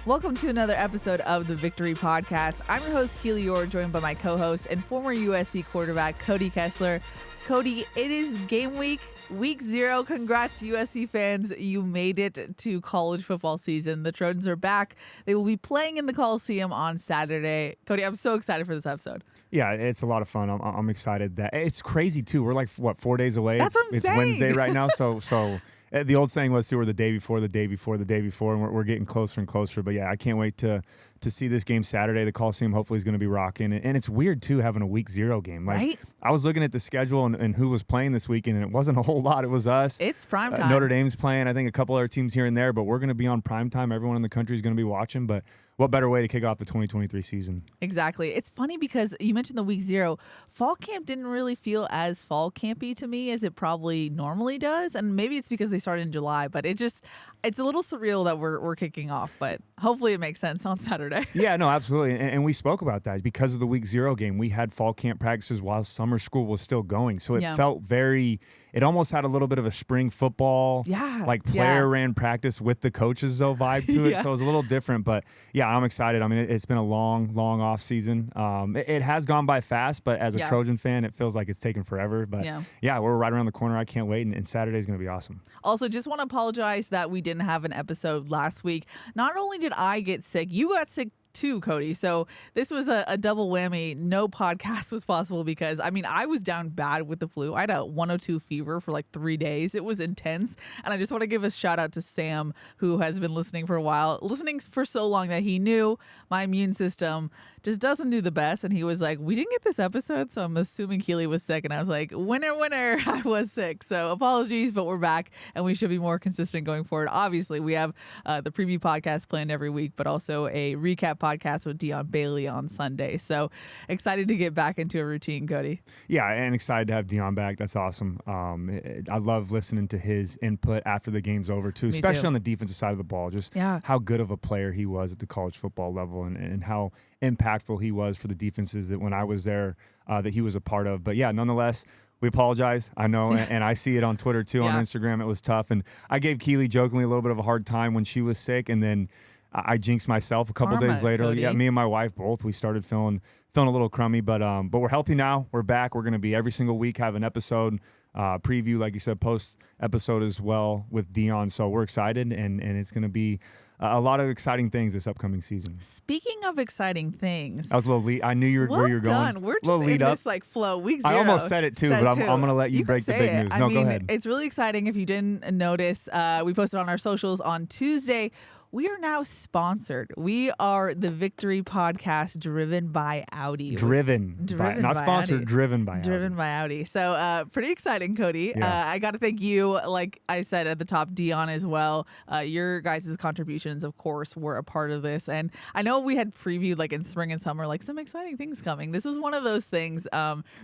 Welcome to another episode of the Victory Podcast. I'm your host, Keely Eure, joined by my co-host and former USC quarterback, Cody Kessler. Cody, it is game week, week 0. Congrats, USC fans. You made it to college football season. The Trojans are back. They will be playing in the Coliseum on Saturday. Cody, I'm so excited for this episode. Yeah, it's a lot of fun. I'm excited. That it's crazy, too. We're like, 4 days away? That's what I'm it's saying. Wednesday right now, so the old saying was, too, we're the day before, and we're getting closer and closer. But, yeah, I can't wait to see this game Saturday. The Coliseum hopefully is going to be rocking. And it's weird, too, having a week 0 game. Like, right? I was looking at the schedule and who was playing this weekend, and it wasn't a whole lot. It was us. It's prime time. Notre Dame's playing. I think a couple other teams here and there, but we're going to be on prime time. Everyone in the country is going to be watching. But what better way to kick off the 2023 season? Exactly. It's funny because you mentioned the week 0. Fall camp didn't really feel as fall campy to me as it probably normally does. And maybe it's because they started in July, but it's a little surreal that we're kicking off. But hopefully it makes sense on Saturday. Yeah, no, absolutely. And we spoke about that. Because of the week 0 game, we had fall camp practices while summer school was still going. So it felt it almost had a little bit of a spring football, player ran practice with the coaches though vibe to it. So it was a little different, but yeah, I'm excited. I mean, it's been a long off season. It has gone by fast, but as a Trojan fan, it feels like it's taken forever. But yeah, we're right around the corner. I can't wait, and Saturday's going to be awesome. Also, just want to apologize that we didn't have an episode last week. Not only did I get sick, you got sick too, Cody. So this was a double whammy. No podcast was possible because, I was down bad with the flu. I had a 102 fever for like 3 days. It was intense. And I just want to give a shout out to Sam, who has been listening for a while, listening for so long that he knew my immune system just doesn't do the best. And he was like, we didn't get this episode, so I'm assuming Keely was sick. And I was like, winner, I was sick. So apologies, but we're back and we should be more consistent going forward. Obviously, we have the preview podcast planned every week, but also a recap podcast with Dion Bailey on Sunday. So excited to get back into a routine, Cody. Yeah, and excited to have Dion back. That's awesome. I love listening to his input after the game's over, too, especially on the defensive side of the ball. Just how good of a player he was at the college football level and how impactful he was for the defenses that when I was there that he was a part of. But yeah, nonetheless, we apologize. I know, and I see it on Twitter too, on Instagram. It was tough, and I gave Keely jokingly a little bit of a hard time when she was sick, and then I jinxed myself a couple days later. Cody. Yeah, me and my wife both. We started feeling a little crummy, but we're healthy now. We're back. We're going to be every single week have an episode preview, like you said, post episode as well with Dion. So we're excited, and it's going to be a lot of exciting things this upcoming season. Speaking of exciting things, that was a little lead. I knew where you're going. We're just in this flow. Week 0. I almost said it too, but I'm going to let you break the big news. No, go ahead. It's really exciting. If you didn't notice, we posted on our socials on Tuesday. We are now sponsored. We are the Victory Podcast driven by Audi. Driven by Audi. So pretty exciting, Cody. Yeah. I got to thank you, like I said at the top, Dion as well. Your guys' contributions, of course, were a part of this. And I know we had previewed like in spring and summer, like some exciting things coming. This was one of those things.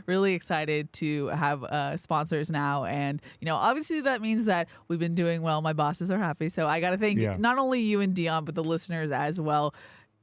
Really excited to have sponsors now. And, obviously that means that we've been doing well. My bosses are happy. So I got to thank not only you and Dion, but the listeners as well.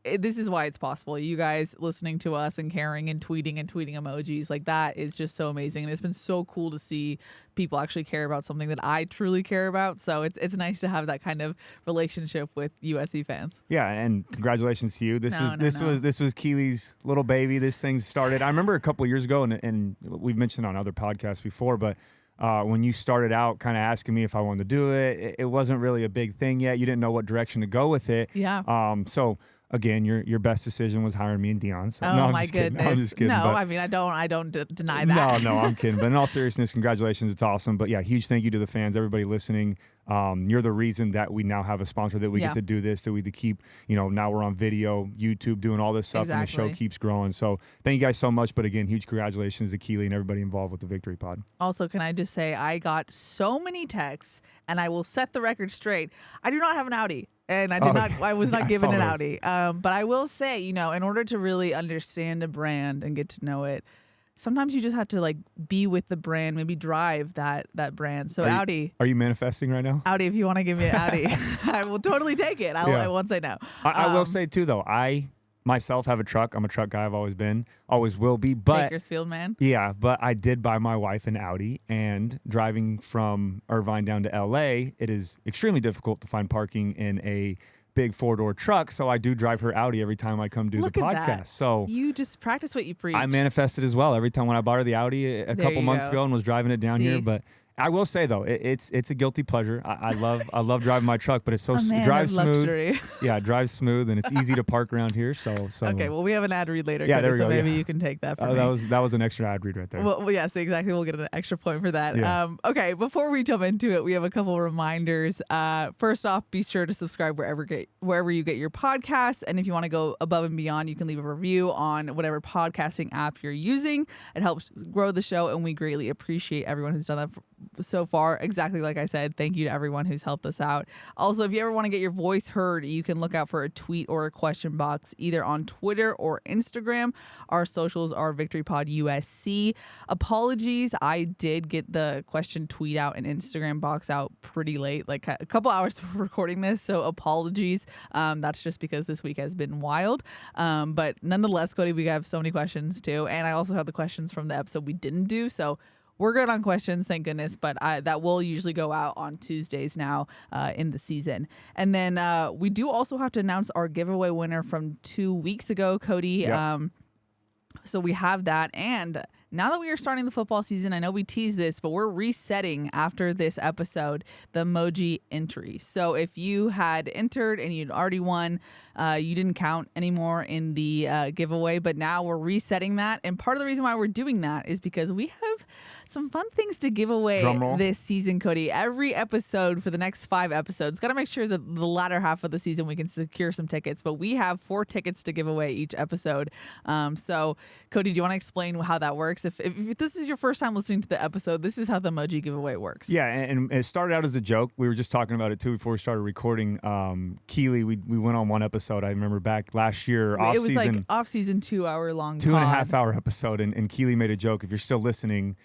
This is why it's possible. You guys listening to us and caring and tweeting emojis, like that is just so amazing. And it's been so cool to see people actually care about something that I truly care about. So it's nice to have that kind of relationship with USC fans. Yeah, and congratulations to you. This was Keely's little baby. This thing started. I remember a couple of years ago, and we've mentioned on other podcasts before, but when you started out kind of asking me if I wanted to do it, it wasn't really a big thing yet. You didn't know what direction to go with it. Yeah. So again, your best decision was hiring me and Dion. So, no, my goodness. I'm just kidding. No, I don't deny that. No, I'm kidding. But in all seriousness, congratulations. It's awesome. But yeah, huge thank you to the fans, everybody listening. You're the reason that we now have a sponsor, that we get to do this, that we to keep, now we're on video, YouTube, doing all this stuff, and the show keeps growing. So thank you guys so much. But again, huge congratulations to Keely and everybody involved with the Victory Pod. Also, can I just say, I got so many texts, and I will set the record straight. I do not have an Audi. And I was not given an Audi. But I will say, in order to really understand a brand and get to know it, sometimes you just have to be with the brand, maybe drive that brand. So Audi. Are you manifesting right now? Audi, if you want to give me an Audi, I will totally take it. I won't say no. I will say too, though, I myself have a truck. I'm a truck guy. I've always been, always will be. But Bakersfield man. Yeah, but I did buy my wife an Audi, and driving from Irvine down to LA, it is extremely difficult to find parking in a big 4-door truck, so I do drive her Audi every time I come do the podcast. That. So you just practice what you preach. I manifested as well every time when I bought her the Audi a couple months ago and was driving it down here. But I will say though, it's a guilty pleasure. I love driving my truck, but it's so it drives smooth. Yeah, it drives smooth, and it's easy to park around here. So okay, well we have an ad read later. Yeah, there we so go. Maybe you can take that. That was an extra ad read right there. Well, yes, exactly. We'll get an extra point for that. Yeah. Okay, before we jump into it, we have a couple reminders. First off, be sure to subscribe wherever you get your podcasts, and if you want to go above and beyond, you can leave a review on whatever podcasting app you're using. It helps grow the show, and we greatly appreciate everyone who's done that so far. Exactly like I said, thank you to everyone who's helped us out. Also, if you ever want to get your voice heard, you can look out for a tweet or a question box either on Twitter or Instagram. Our socials are VictoryPod USC. Apologies, I did get the question tweet out and Instagram box out pretty late, like a couple hours before recording this, so apologies. That's just because this week has been wild. But nonetheless, Cody, we have so many questions too, and I also have the questions from the episode we didn't do, so we're good on questions, thank goodness, but that will usually go out on Tuesdays now in the season. And then we do also have to announce our giveaway winner from 2 weeks ago, Cody. Yep. So we have that. And now that we are starting the football season, I know we teased this, but we're resetting after this episode the emoji entry. So if you had entered and you'd already won, you didn't count anymore in the giveaway, but now we're resetting that. And part of the reason why we're doing that is because we have some fun things to give away this season, Cody. Every episode for the next 5 episodes, got to make sure that the latter half of the season we can secure some tickets, but we have 4 tickets to give away each episode. So Cody, do you want to explain how that works? If this is your first time listening to the episode, this is how the emoji giveaway works. Yeah, and it started out as a joke. We were just talking about it too before we started recording. Keely, we went on one episode, I remember back last year, off season. It was like off-season 2-hour long 2.5 hour episode, and Keely made a joke. If you're still listening,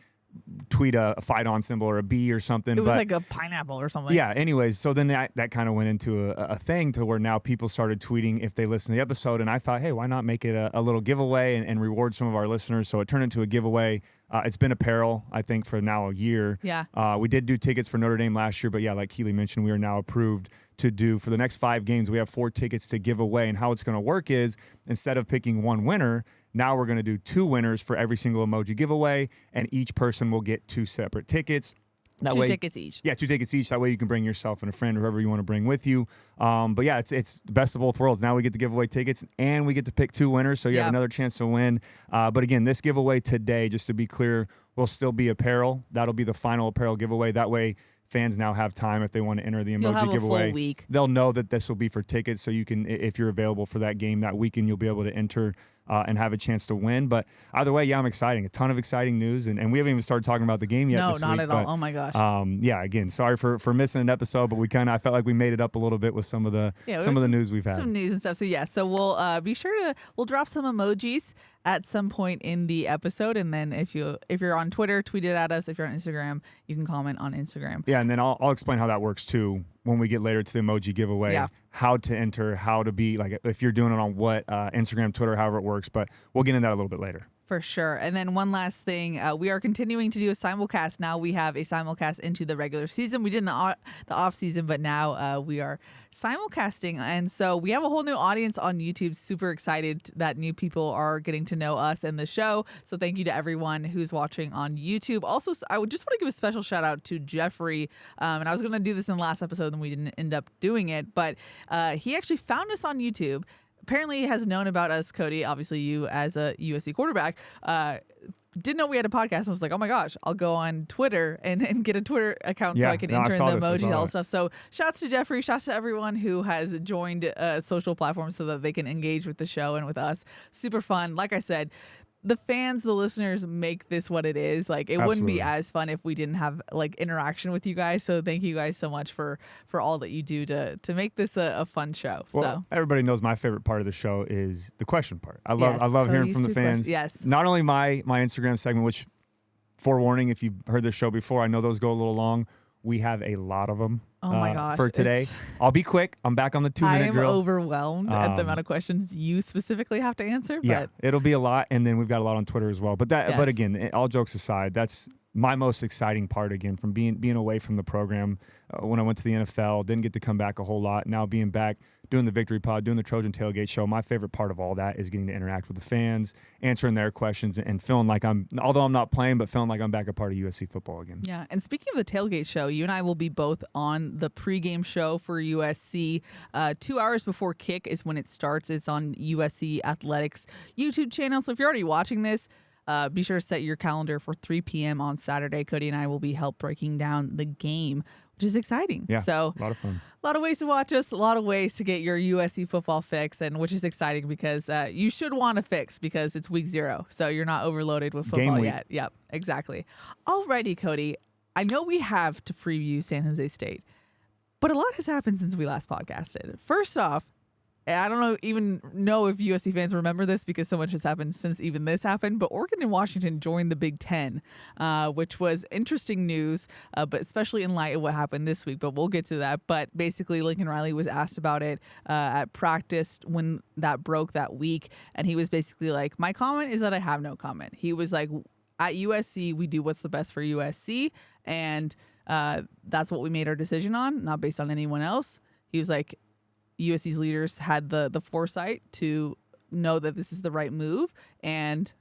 tweet a fight on symbol or a B or something. It was like a pineapple or something. Yeah, anyways, so then that kind of went into a thing to where now people started tweeting if they listened to the episode, and I thought, hey, why not make it a little giveaway and reward some of our listeners? So it turned into a giveaway. It's been apparel, I think, for now a year. Yeah. We did do tickets for Notre Dame last year, but yeah, like Keely mentioned, we are now approved to do for the next 5 games. We have 4 tickets to give away, and how it's going to work is instead of picking one winner, now we're going to do 2 winners for every single emoji giveaway, and each person will get 2 separate tickets. That 2 tickets each. Yeah, 2 tickets each. That way you can bring yourself and a friend or whoever you want to bring with you. But yeah, it's the best of both worlds. Now we get to give away tickets and we get to pick 2 winners, so you have another chance to win. But again, this giveaway today, just to be clear, will still be apparel. That'll be the final apparel giveaway. That way fans now have time if they want to enter the emoji giveaway. Full week. They'll know that this will be for tickets, so you can, if you're available for that game that weekend, you'll be able to enter and have a chance to win. But either way, yeah, I'm exciting. A ton of exciting news, and we haven't even started talking about the game yet. No, this not week, at but, all. Oh my gosh. Yeah, again, sorry for missing an episode, but I felt like we made it up a little bit with some of the news we've had. Some news and stuff. So yeah, so we'll be sure we'll drop some emojis at some point in the episode, and then if you're on Twitter, tweet it at us. If you're on Instagram, you can comment on Instagram. Yeah, and then I'll explain how that works too when we get later to the emoji giveaway. Yeah. How to enter, how to be, like if you're doing it on what Instagram, Twitter, however it works. But we'll get into that a little bit later. For sure. And then one last thing, we are continuing to do a simulcast. Now we have a simulcast into the regular season. We did in the off season, but now we are simulcasting. And so we have a whole new audience on YouTube. Super excited that new people are getting to know us and the show. So thank you to everyone who's watching on YouTube. Also, I would just want to give a special shout out to Jeffrey. And I was going to do this in the last episode and we didn't end up doing it, but he actually found us on YouTube. Apparently has known about us, Cody, obviously you as a USC quarterback, didn't know we had a podcast. I was like, oh my gosh, I'll go on Twitter and get a Twitter account so I can enter in the emojis, all that stuff. So shouts to Jeffrey, shouts to everyone who has joined social platforms so that they can engage with the show and with us. Super fun. Like I said, the fans, the listeners make this what it is. Like it wouldn't be as fun if we didn't have like interaction with you guys. So thank you guys so much for all that you do to make this a fun show. Well, so everybody knows my favorite part of the show is the question part. I love hearing from the fans. Yes. Not only my Instagram segment, which forewarning, if you've heard this show before, I know those go a little long. We have a lot of them. my gosh, for today. I'll be quick. I'm back on the 2-minute drill. I am overwhelmed at the amount of questions you specifically have to answer. Yeah, it'll be a lot, and then we've got a lot on Twitter as well. But but again, all jokes aside, that's my most exciting part again from being away from the program. When I went to the NFL, didn't get to come back a whole lot. Now being back, doing the Victory Pod, doing the Trojan Tailgate Show, my favorite part of all that is getting to interact with the fans, answering their questions, and feeling like although I'm not playing, but feeling like I'm back a part of USC football again. Yeah, and speaking of the Tailgate Show, you and I will be both on the pregame show for USC. 2 hours before kick is when it starts. It's on USC Athletics YouTube channel. So if you're already watching this, be sure to set your calendar for 3 p.m. on Saturday. Cody and I will be breaking down the game, which is exciting. Yeah, so a lot of fun. A lot of ways to watch us, a lot of ways to get your USC football fix, and which is exciting because you should want a fix because it's week 0, so you're not overloaded with football yet. Yep, exactly. Alrighty, Cody. I know we have to preview San Jose State, but a lot has happened since we last podcasted. First off, I don't even know if USC fans remember this because so much has happened since even this happened, but Oregon and Washington joined the Big Ten, which was interesting news, but especially in light of what happened this week, but we'll get to that. But basically, Lincoln Riley was asked about it at practice when that broke that week, and he was basically like, my comment is that I have no comment. He was like, at USC, we do what's the best for USC, and that's what we made our decision on, not based on anyone else. He was like, USC's leaders had the foresight to know that this is the right move, and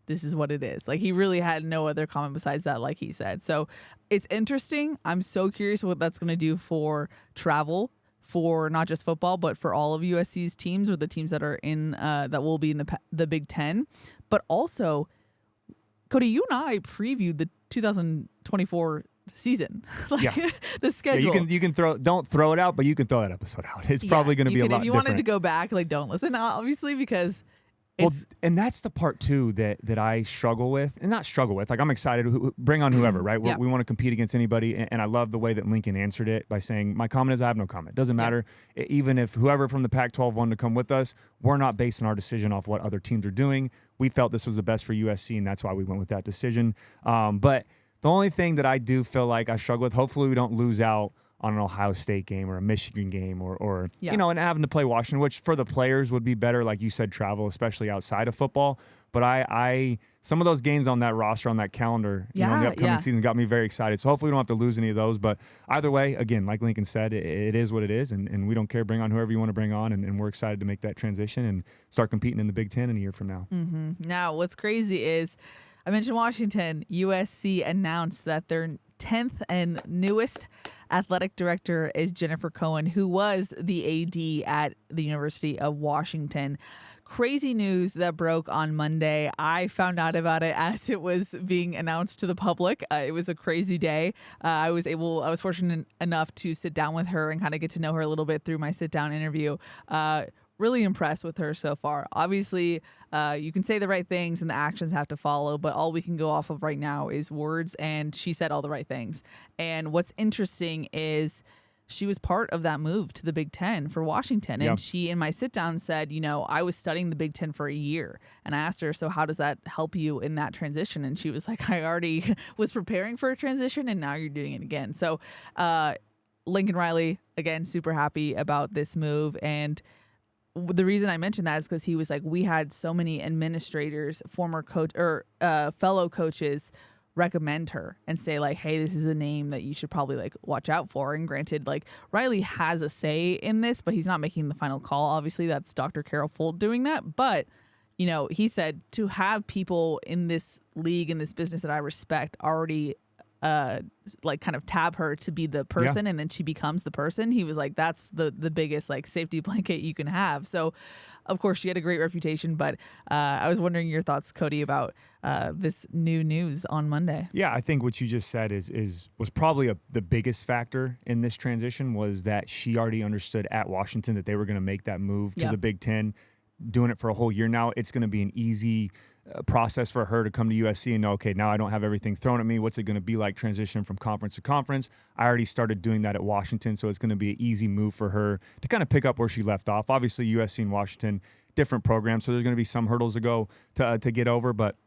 this is what it is. Like, he really had no other comment besides that, like he said. So it's interesting. I'm so curious what that's going to do for travel, for not just football, but for all of USC's teams, or the teams that are in that will be in the Big Ten. But also, Cody, you and I previewed the 2024 season, the schedule. Yeah, you can don't throw it out, but you can throw that episode out. It's probably going to be a lot different. If you wanted to go back, don't listen, obviously, because and that's the part too that I struggle with, and not struggle with. Like, I'm excited. Bring on whoever, right? Yeah. We want to compete against anybody, and I love the way that Lincoln answered it by saying, "My comment is I have no comment. Doesn't matter. Even if whoever from the Pac-12 wanted to come with us, we're not basing our decision off what other teams are doing. We felt this was the best for USC, and that's why we went with that decision." But the only thing that I do feel like I struggle with, hopefully we don't lose out on an Ohio State game or a Michigan game or and having to play Washington, which for the players would be better, like you said, travel, especially outside of football. But I some of those games on that roster, on that calendar, in the upcoming season got me very excited. So hopefully we don't have to lose any of those. But either way, again, like Lincoln said, it is what it is, and we don't care. Bring on whoever you want to bring on, and we're excited to make that transition and start competing in the Big Ten in a year from now. Mm-hmm. Now, what's crazy is, I mentioned Washington. USC announced that their 10th and newest athletic director is Jennifer Cohen, who was the AD at the University of Washington. Crazy news that broke on Monday. I found out about it as it was being announced to the public. It was a crazy day. I was fortunate enough to sit down with her and kind of get to know her a little bit through my sit-down interview. Really impressed with her so far. Obviously, you can say the right things and the actions have to follow, but all we can go off of right now is words, and she said all the right things. And what's interesting is she was part of that move to the Big Ten for Washington. And she, in my sit down, said, I was studying the Big Ten for a year. And I asked her, so how does that help you in that transition? And she was like, I already was preparing for a transition, and now you're doing it again. So Lincoln Riley, again, super happy about this move. And the reason I mentioned that is because he was like, we had so many administrators, former coach or fellow coaches recommend her and say like, hey, this is a name that you should probably watch out for. And granted, Riley has a say in this, but he's not making the final call. Obviously, that's Dr. Carol Folt doing that. But, he said to have people in this league, in this business that I respect, already kind of tab her to be the person, and then she becomes the person. He was like, that's the biggest safety blanket you can have. So of course she had a great reputation, but I was wondering your thoughts, Cody, about this new news on Monday. Yeah, I think what you just said was probably the biggest factor in this transition, was that she already understood at Washington that they were going to make that move to the Big Ten, doing it for a whole year now. It's going to be an easy process for her to come to USC and know, okay, now I don't have everything thrown at me. What's it going to be like transition from conference to conference? I already started doing that at Washington, so it's going to be an easy move for her to kind of pick up where she left off. Obviously, USC and Washington, different programs, so there's going to be some hurdles to go to get over, but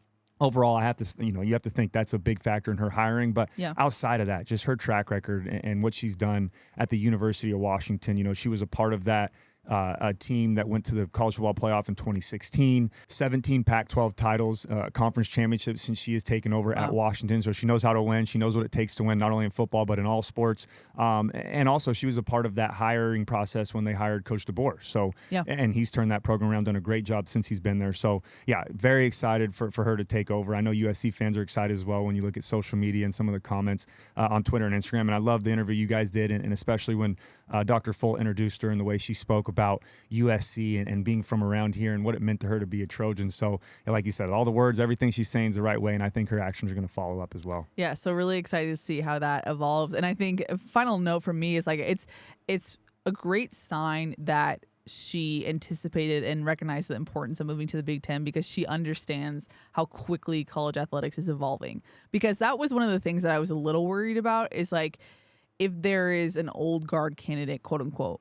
overall, I have to, you have to think that's a big factor in her hiring. But outside of that, just her track record and what she's done at the University of Washington, she was a part of that. A team that went to the college football playoff in 2016, 17 Pac-12 titles, conference championships since she has taken over at Washington. So she knows how to win. She knows what it takes to win, not only in football, but in all sports. And also she was a part of that hiring process when they hired Coach DeBoer. So, and he's turned that program around, done a great job since he's been there. So very excited for her to take over. I know USC fans are excited as well when you look at social media and some of the comments on Twitter and Instagram. And I love the interview you guys did, and especially when Dr. Full introduced her and the way she spoke about USC and being from around here and what it meant to her to be a Trojan. So, like you said, all the words, everything she's saying is the right way, and I think her actions are going to follow up as well. Yeah, so really excited to see how that evolves. And I think a final note for me is like it's a great sign that she anticipated and recognized the importance of moving to the Big Ten because she understands how quickly college athletics is evolving. Because that was one of the things that I was a little worried about is like, if there is an old guard candidate, quote unquote,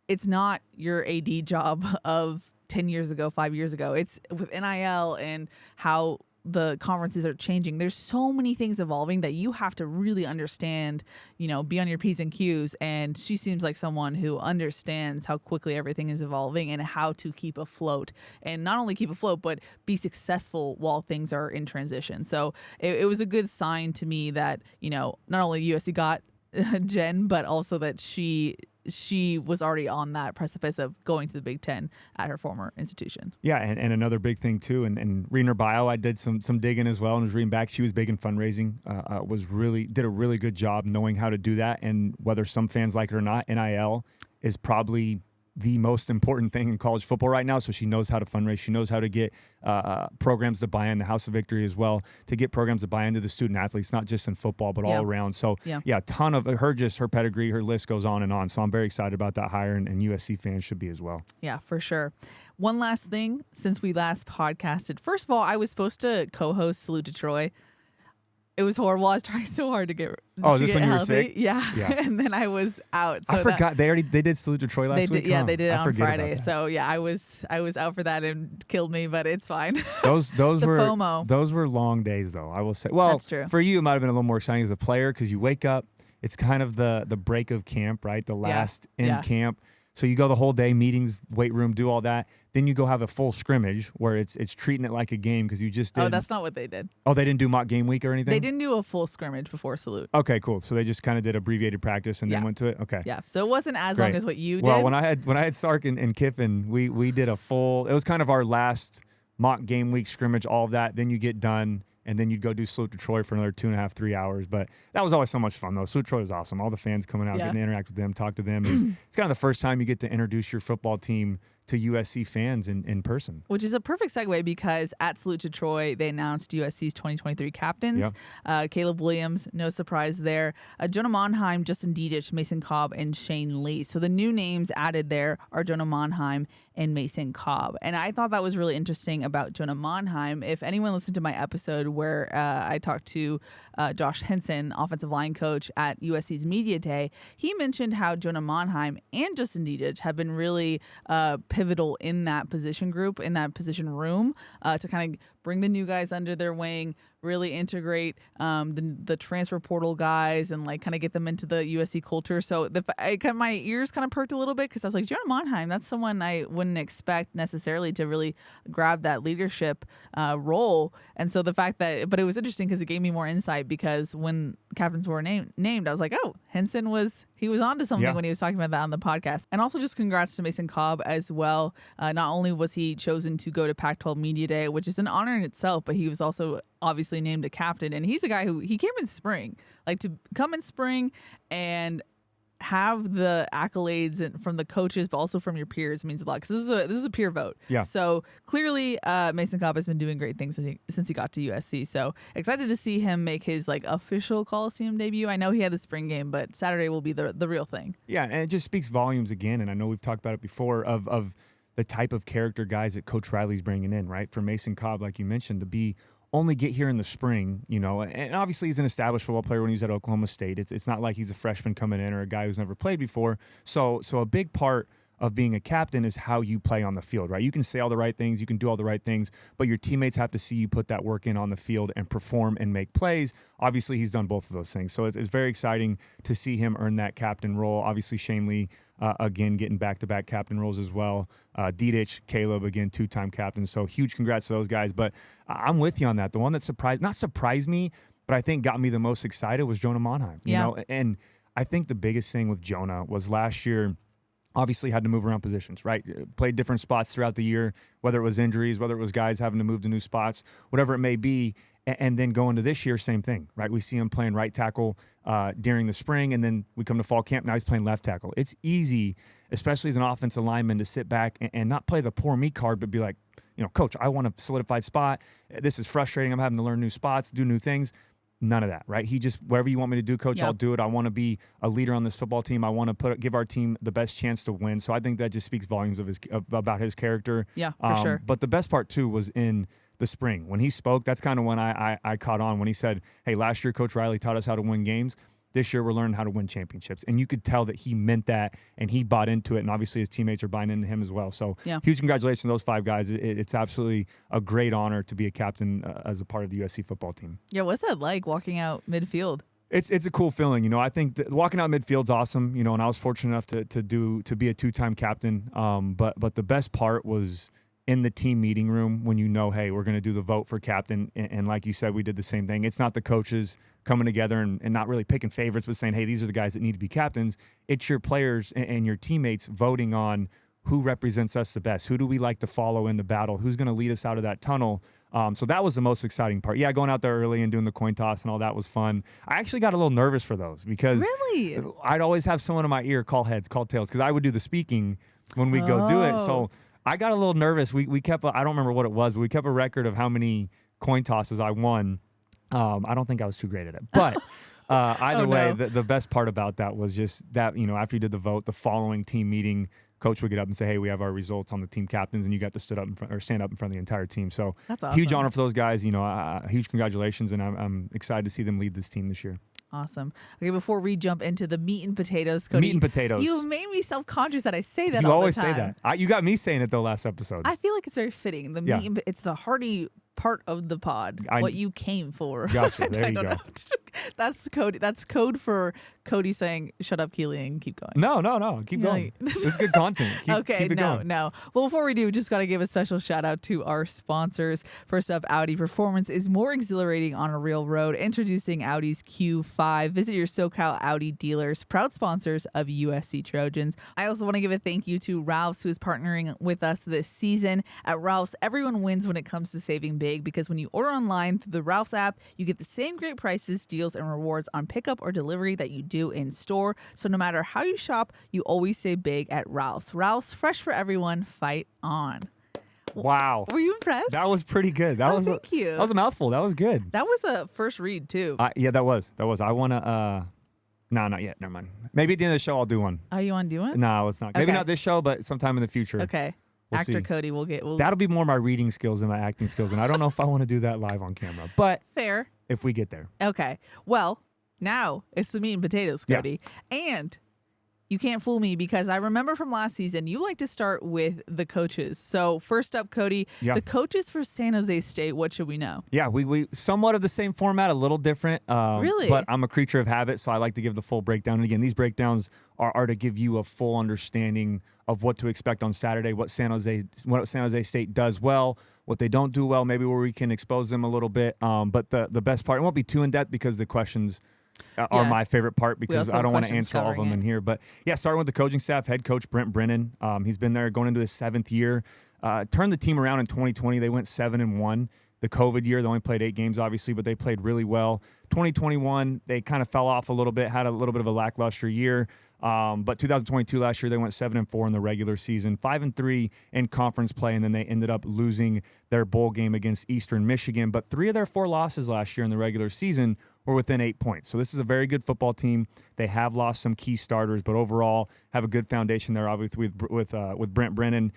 it's not your AD job of 10 years ago, 5 years ago. It's with NIL and how the conferences are changing. There's so many things evolving that you have to really understand, be on your P's and Q's. And she seems like someone who understands how quickly everything is evolving and how to keep afloat. And not only keep afloat, but be successful while things are in transition. So it was a good sign to me that, not only USC got Jen, but also that she was already on that precipice of going to the Big Ten at her former institution. Yeah, and another big thing too, and reading her bio, I did some digging as well and was reading back. She was big in fundraising, did a really good job knowing how to do that. And whether some fans like it or not, NIL is probably the most important thing in college football right now. So she knows how to fundraise. She knows how to get programs to buy in, the House of Victory as well, to get programs to buy into the student athletes, not just in football, but all around. So, a ton of her pedigree, her list goes on and on. So I'm very excited about that hire, and USC fans should be as well. Yeah, for sure. One last thing, since we last podcasted. First of all, I was supposed to co-host Salute to Troy. It was horrible. I was trying so hard to get when you were sick? Yeah. And then I was out. So I forgot they did Salute to Troy last week. Yeah, they did it on Friday. So I was out for that and killed me, but it's fine. Those were FOMO. Those were long days though, I will say. Well, that's true. For you it might have been a little more exciting as a player because you wake up, it's kind of the break of camp, right? The last in camp. So you go the whole day, meetings, weight room, do all that. Then you go have a full scrimmage where it's treating it like a game because you just did. Oh, that's not what they did. Oh, they didn't do mock game week or anything? They didn't do a full scrimmage before Salute. Okay, cool. So they just kind of did abbreviated practice and then went to it? Okay. Yeah, so it wasn't as long as what you did. Well, when I had Sark and Kiffin, we did a full – it was kind of our last mock game week scrimmage, all of that. Then you get done. And then you'd go do Salute to Troy for another 2.5, 3 hours. But that was always so much fun, though. Salute to Troy was awesome. All the fans coming out, getting to interact with them, talk to them. And it's kind of the first time you get to introduce your football team to USC fans in person. Which is a perfect segue because at Salute to Troy, they announced USC's 2023 captains. Caleb Williams, no surprise there. Jonah Monheim, Justin Dedich, Mason Cobb, and Shane Lee. So the new names added there are Jonah Monheim and Mason Cobb. And I thought that was really interesting about Jonah Monheim. If anyone listened to my episode where I talked to Josh Henson, offensive line coach at USC's Media Day, he mentioned how Jonah Monheim and Justin Dedich have been really pivotal in that position group, in that position room, to kind of bring the new guys under their wing, really integrate the transfer portal guys and like kind of get them into the USC culture. So my ears kind of perked a little bit because I was like, Jonah Monheim, that's someone I wouldn't expect necessarily to really grab that leadership role. And so the fact that, but it was interesting because it gave me more insight because when captains were named, I was like, oh, Henson was onto something when he was talking about that on the podcast. And also just congrats to Mason Cobb as well. Not only was he chosen to go to Pac-12 Media Day, which is an honor in itself, but he was also obviously named a captain. And he's a guy who he came in spring, like to come in spring and have the accolades from the coaches, but also from your peers means a lot because this is a peer vote. Yeah. So clearly, Mason Cobb has been doing great things since he got to USC. So excited to see him make his like official Coliseum debut. I know he had the spring game, but Saturday will be the real thing. Yeah, and it just speaks volumes again. And I know we've talked about it before of the type of character guys that Coach Riley's bringing in, right? For Mason Cobb, like you mentioned, to be only get here in the spring, and obviously he's an established football player when he was at Oklahoma State. It's not like he's a freshman coming in or a guy who's never played before. So a big part of being a captain is how you play on the field, right? You can say all the right things, you can do all the right things, but your teammates have to see you put that work in on the field and perform and make plays. Obviously, he's done both of those things. So it's very exciting to see him earn that captain role. Obviously, Shane Lee, again, getting back-to-back captain roles as well. Dedich, Caleb, again, 2-time captain. So huge congrats to those guys. But I'm with you on that. The one that not surprised me, but I think got me the most excited was Jonah Monheim. You know, and I think the biggest thing with Jonah was last year, obviously had to move around positions, right? Played different spots throughout the year, whether it was injuries, whether it was guys having to move to new spots, whatever it may be. And then going to this year, same thing, right? We see him playing right tackle during the spring, and then we come to fall camp, now he's playing left tackle. It's easy, especially as an offensive lineman, to sit back and not play the poor me card, but be like, you know, coach, I want a solidified spot. This is frustrating. I'm having to learn new spots, do new things. None of that, right? He just, whatever you want me to do, coach, I'll do it. I want to be a leader on this football team. I want to give our team the best chance to win. So I think that just speaks volumes about his character. Yeah, for sure. But the best part, too, was in the spring. When he spoke, that's kind of when I caught on. When he said, hey, last year, Coach Riley taught us how to win games. This year, we're learning how to win championships. And you could tell that he meant that, and he bought into it, and obviously his teammates are buying into him as well. So huge congratulations to those 5 guys. It's absolutely a great honor to be a captain as a part of the USC football team. Yeah, what's that like, walking out midfield? It's a cool feeling, you know. I think that walking out midfield's awesome, you know, and I was fortunate enough to be a 2-time captain. But the best part was in the team meeting room when you know, hey, we're going to do the vote for captain. And like you said, we did the same thing. It's not the coaches coming together and not really picking favorites, but saying, hey, these are the guys that need to be captains. It's your players and your teammates voting on who represents us the best. Who do we like to follow into battle? Who's going to lead us out of that tunnel? So that was the most exciting part. Yeah, going out there early and doing the coin toss and all that was fun. I actually got a little nervous for those because really? I'd always have someone in my ear call heads, call tails, because I would do the speaking when we go do it. So I got a little nervous. We kept, I don't remember what it was, but we kept a record of how many coin tosses I won. I don't think I was too great at it. But either way, the best part about that was just that, you know, after you did the vote, the following team meeting, coach would get up and say, hey, we have our results on the team captains, and you got to stand up in front of the entire team. So that's awesome. Huge honor for those guys. You know, huge congratulations, and I'm excited to see them lead this team this year. Awesome. Okay, before we jump into the meat and potatoes, Cody. Meat and potatoes. You made me self-conscious that I say that you all always the time. say that. You got me saying it, though, last episode. I feel like it's very fitting. The meat and, it's the hearty part of the pod, what you came for. Gotcha. There you go. That's the code. That's code for Cody saying, shut up, Keely, and keep going. No. Keep going. This is good content. Keep it going. No. Well, before we do, just got to give a special shout out to our sponsors. First up, Audi. Performance is more exhilarating on a real road. Introducing Audi's Q5. Visit your SoCal Audi dealers, proud sponsors of USC Trojans. I also want to give a thank you to Ralph's, who is partnering with us this season. At Ralph's, everyone wins when it comes to saving big, because when you order online through the Ralph's app, you get the same great prices, deals, and rewards on pickup or delivery that you do in store. So no matter how you shop, you always save big at Ralph's. Ralph's, fresh for everyone. Fight on. Wow. Were you impressed? That was pretty good. Thank you. That was a mouthful. That was good. That was a first read, too. Yeah, that was. I want to, no, not yet. Never mind. Maybe at the end of the show, I'll do one. Oh, you want to do one? No, it's not. Maybe not this show, but sometime in the future. Okay. We'll Actor see. Cody will get. That'll be more my reading skills than my acting skills, and I don't know if I want to do that live on camera. But fair. If we get there. Okay. Well, now it's the meat and potatoes, Cody. Yeah. And you can't fool me, because I remember from last season, you like to start with the coaches. So first up, Cody, the coaches for San Jose State, what should we know? Yeah, we somewhat of the same format, a little different. Really? But I'm a creature of habit, so I like to give the full breakdown. And again, these breakdowns are to give you a full understanding of what to expect on Saturday, what San Jose State does well, what they don't do well, maybe where we can expose them a little bit. But the best part, it won't be too in-depth, because the questions are my favorite part, because I don't want to answer all of them in here. But yeah, starting with the coaching staff, head coach Brent Brennan. He's been there going into his 7th year. Turned the team around in 2020. They went 7-1. The COVID year, they only played 8 games, obviously, but they played really well. 2021, they kind of fell off a little bit, had a little bit of a lackluster year. But 2022 last year, they went 7-4 in the regular season, 5-3 in conference play, and then they ended up losing their bowl game against Eastern Michigan. But 3 of their 4 losses last year in the regular season were within 8 points. So this is a very good football team. They have lost some key starters, but overall have a good foundation there, obviously with Brent Brennan.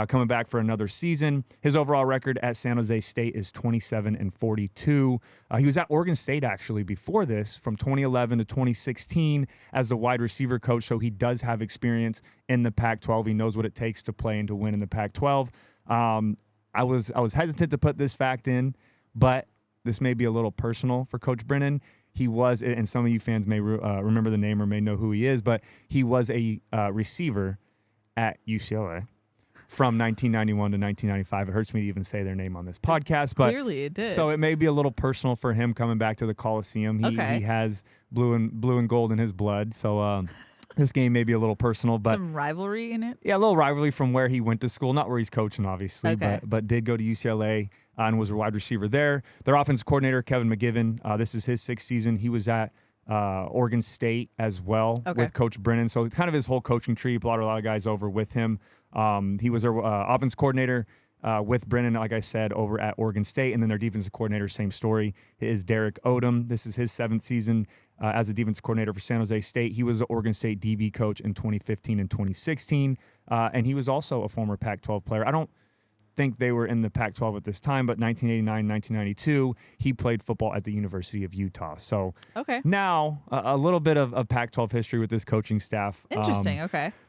coming back for another season. His overall record at San Jose State is 27-42. He was at Oregon State actually before this, from 2011 to 2016 as the wide receiver coach, so he does have experience in the Pac-12. He knows what it takes to play and to win in the Pac-12. I was hesitant to put this fact in, but this may be a little personal for Coach Brennan. He was, and some of you fans may remember the name or may know who he is, but he was a receiver at UCLA from 1991 to 1995. It hurts me to even say their name on this podcast, but clearly it did. So it may be a little personal for him coming back to the Coliseum. He has blue and gold in his blood, so this game may be a little personal, but some rivalry in it. Yeah, a little rivalry from where he went to school, not where he's coaching, obviously, but did go to UCLA and was a wide receiver there. Their offensive coordinator, Kevin McGivern, this is his 6th season. He was at Oregon State as well with Coach Brennan. So kind of his whole coaching tree, brought a lot of guys over with him. He was their offense coordinator with Brennan, like I said, over at Oregon State. And then their defensive coordinator, same story, is Derek Odom. This is his 7th season as a defensive coordinator for San Jose State. He was the Oregon State DB coach in 2015 and 2016. And he was also a former Pac-12 player. I don't think they were in the Pac-12 at this time, but 1989, 1992, he played football at the University of Utah. So now a little bit of Pac-12 history with this coaching staff. Interesting,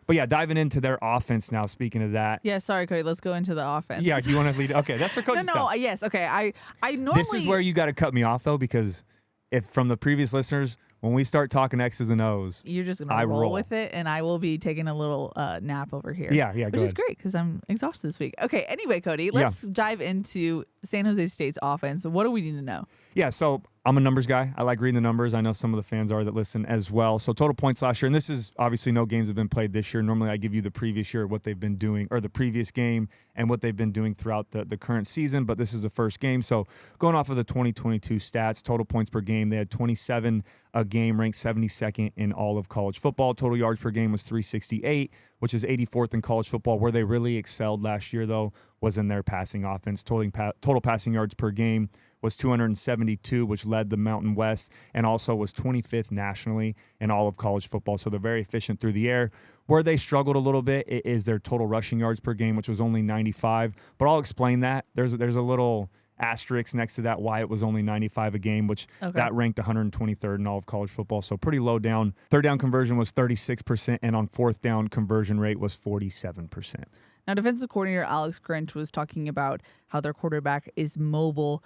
But yeah, diving into their offense now, speaking of that. Yeah, sorry, Cody, let's go into the offense. Yeah, do you want to lead? Okay, that's for coaching staff. Yes, okay. I normally... This is where you got to cut me off, though, because if from the previous listeners, when we start talking X's and O's, you're just going to roll with it, and I will be taking a little nap over here. Yeah, which is great because I'm exhausted this week. Okay, anyway, Cody, let's dive into San Jose State's offense. What do we need to know? Yeah, so I'm a numbers guy. I like reading the numbers. I know some of the fans are that listen as well. So total points last year, and this is obviously no games have been played this year. Normally I give you the previous year, what they've been doing, or the previous game and what they've been doing throughout the current season, but this is the first game. So going off of the 2022 stats, total points per game, they had 27 a game, ranked 72nd in all of college football. Total yards per game was 368, which is 84th in college football. Where they really excelled last year, though, was in their passing offense. Total passing yards per game was 272, which led the Mountain West, and also was 25th nationally in all of college football. So they're very efficient through the air. Where they struggled a little bit is their total rushing yards per game, which was only 95. But I'll explain that. There's a little asterisk next to that why it was only 95 a game, which that ranked 123rd in all of college football. So pretty low down. Third down conversion was 36%, and on fourth down conversion rate was 47%. Now, defensive coordinator Alex Grinch was talking about how their quarterback is mobile.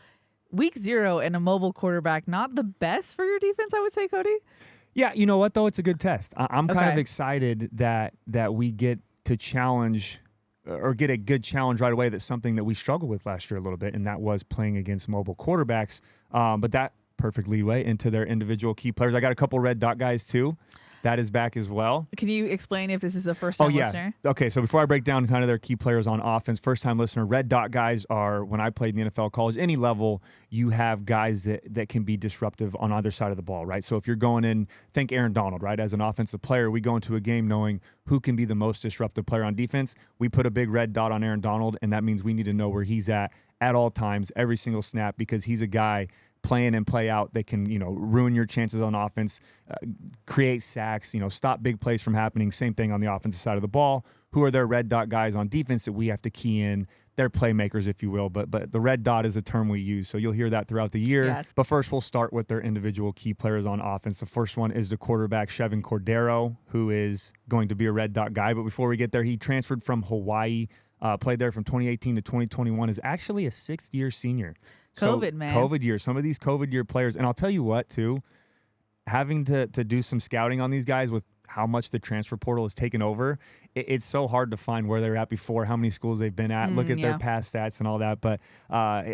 Week 0 and a mobile quarterback, not the best for your defense, I would say, Cody? Yeah, you know what, though? It's a good test. I'm kind of excited that we get to challenge or get a good challenge right away. That's something that we struggled with last year a little bit, and that was playing against mobile quarterbacks. But that perfect leeway into their individual key players. I got a couple red dot guys, too. That is back as well. Can you explain if this is a first-time listener? Okay, so before I break down kind of their key players on offense, first-time listener, red dot guys are, when I played in the NFL, college, any level, you have guys that can be disruptive on either side of the ball, right? So if you're going in, think Aaron Donald, right? As an offensive player, we go into a game knowing who can be the most disruptive player on defense. We put a big red dot on Aaron Donald, and that means we need to know where he's at all times, every single snap, because he's a guy play in and play out that can, ruin your chances on offense, create sacks, stop big plays from happening. Same thing on the offensive side of the ball. Who are their red dot guys on defense that we have to key in? They're playmakers, if you will, but the red dot is a term we use, so you'll hear that throughout the year. Yes. But first, we'll start with their individual key players on offense. The first one is the quarterback, Chevin Cordero, who is going to be a red dot guy. But before we get there, he transferred from Hawaii, played there from 2018 to 2021, is actually a sixth-year senior. COVID, man. COVID year. Some of these COVID year players, and I'll tell you what, too, having to do some scouting on these guys with how much the transfer portal has taken over, it's so hard to find where they're at before, how many schools they've been at, look at their past stats and all that. But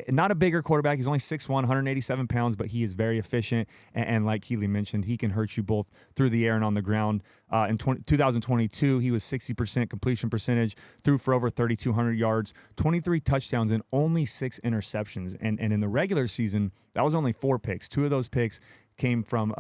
not a bigger quarterback. He's only 6'1", 187 pounds, but he is very efficient. And like Keely mentioned, he can hurt you both through the air and on the ground. In 2022, he was 60% completion percentage, threw for over 3,200 yards, 23 touchdowns, and only 6 interceptions. And in the regular season, that was only 4 picks. 2 of those picks came from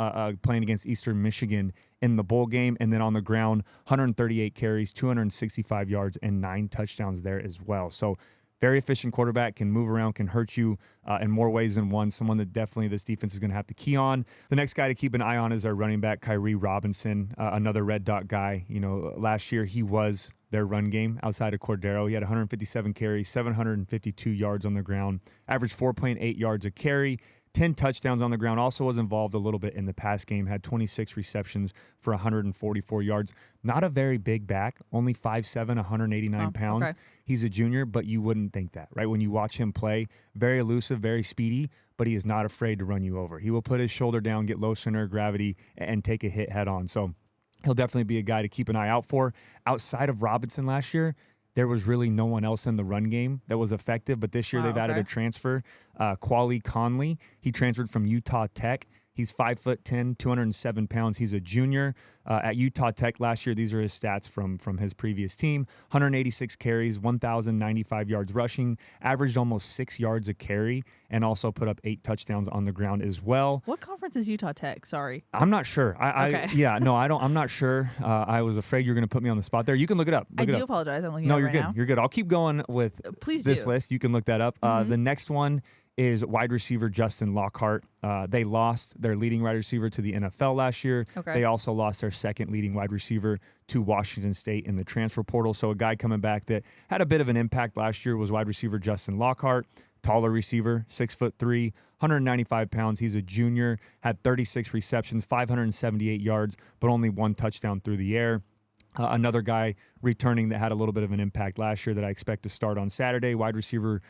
playing against Eastern Michigan in the bowl game, and then on the ground, 138 carries, 265 yards, and 9 touchdowns there as well. So Very efficient quarterback, can move around, can hurt you in more ways than one. Someone that definitely this defense is going to have to key on. The next guy to keep an eye on is our running back, Kyrie Robinson, another red dot guy. Last year he was their run game outside of Cordero. He had 157 carries, 752 yards on the ground, averaged 4.8 yards a carry, 10 touchdowns on the ground, also was involved a little bit in the pass game, had 26 receptions for 144 yards. Not a very big back, only 5'7", 189 pounds. Okay. He's a junior, but you wouldn't think that, right? When you watch him play, very elusive, very speedy, but he is not afraid to run you over. He will put his shoulder down, get low center of gravity, and take a hit head on. So he'll definitely be a guy to keep an eye out for. Outside of Robinson last year, there was really no one else in the run game that was effective, but this year they've added a transfer, Quali Conley. He transferred from Utah Tech. He's 5'10", 207 pounds. He's a junior at Utah Tech last year. These are his stats from his previous team. 186 carries, 1,095 yards rushing, averaged almost 6 yards a carry, and also put up 8 touchdowns on the ground as well. What conference is Utah Tech? Sorry. I'm not sure. I'm not sure. I was afraid you were going to put me on the spot there. You can look it up. I do apologize. I'm looking it up right now. You're good. I'll keep going with this list. You can look that up. The next one is wide receiver Justin Lockhart. They lost their leading wide receiver to the NFL last year. Okay. They also lost their second leading wide receiver to Washington State in the transfer portal. So a guy coming back that had a bit of an impact last year was wide receiver Justin Lockhart. Taller receiver, 6'3", 195 pounds. He's a junior, had 36 receptions, 578 yards, but only 1 touchdown through the air. Another guy returning that had a little bit of an impact last year that I expect to start on Saturday, wide receiver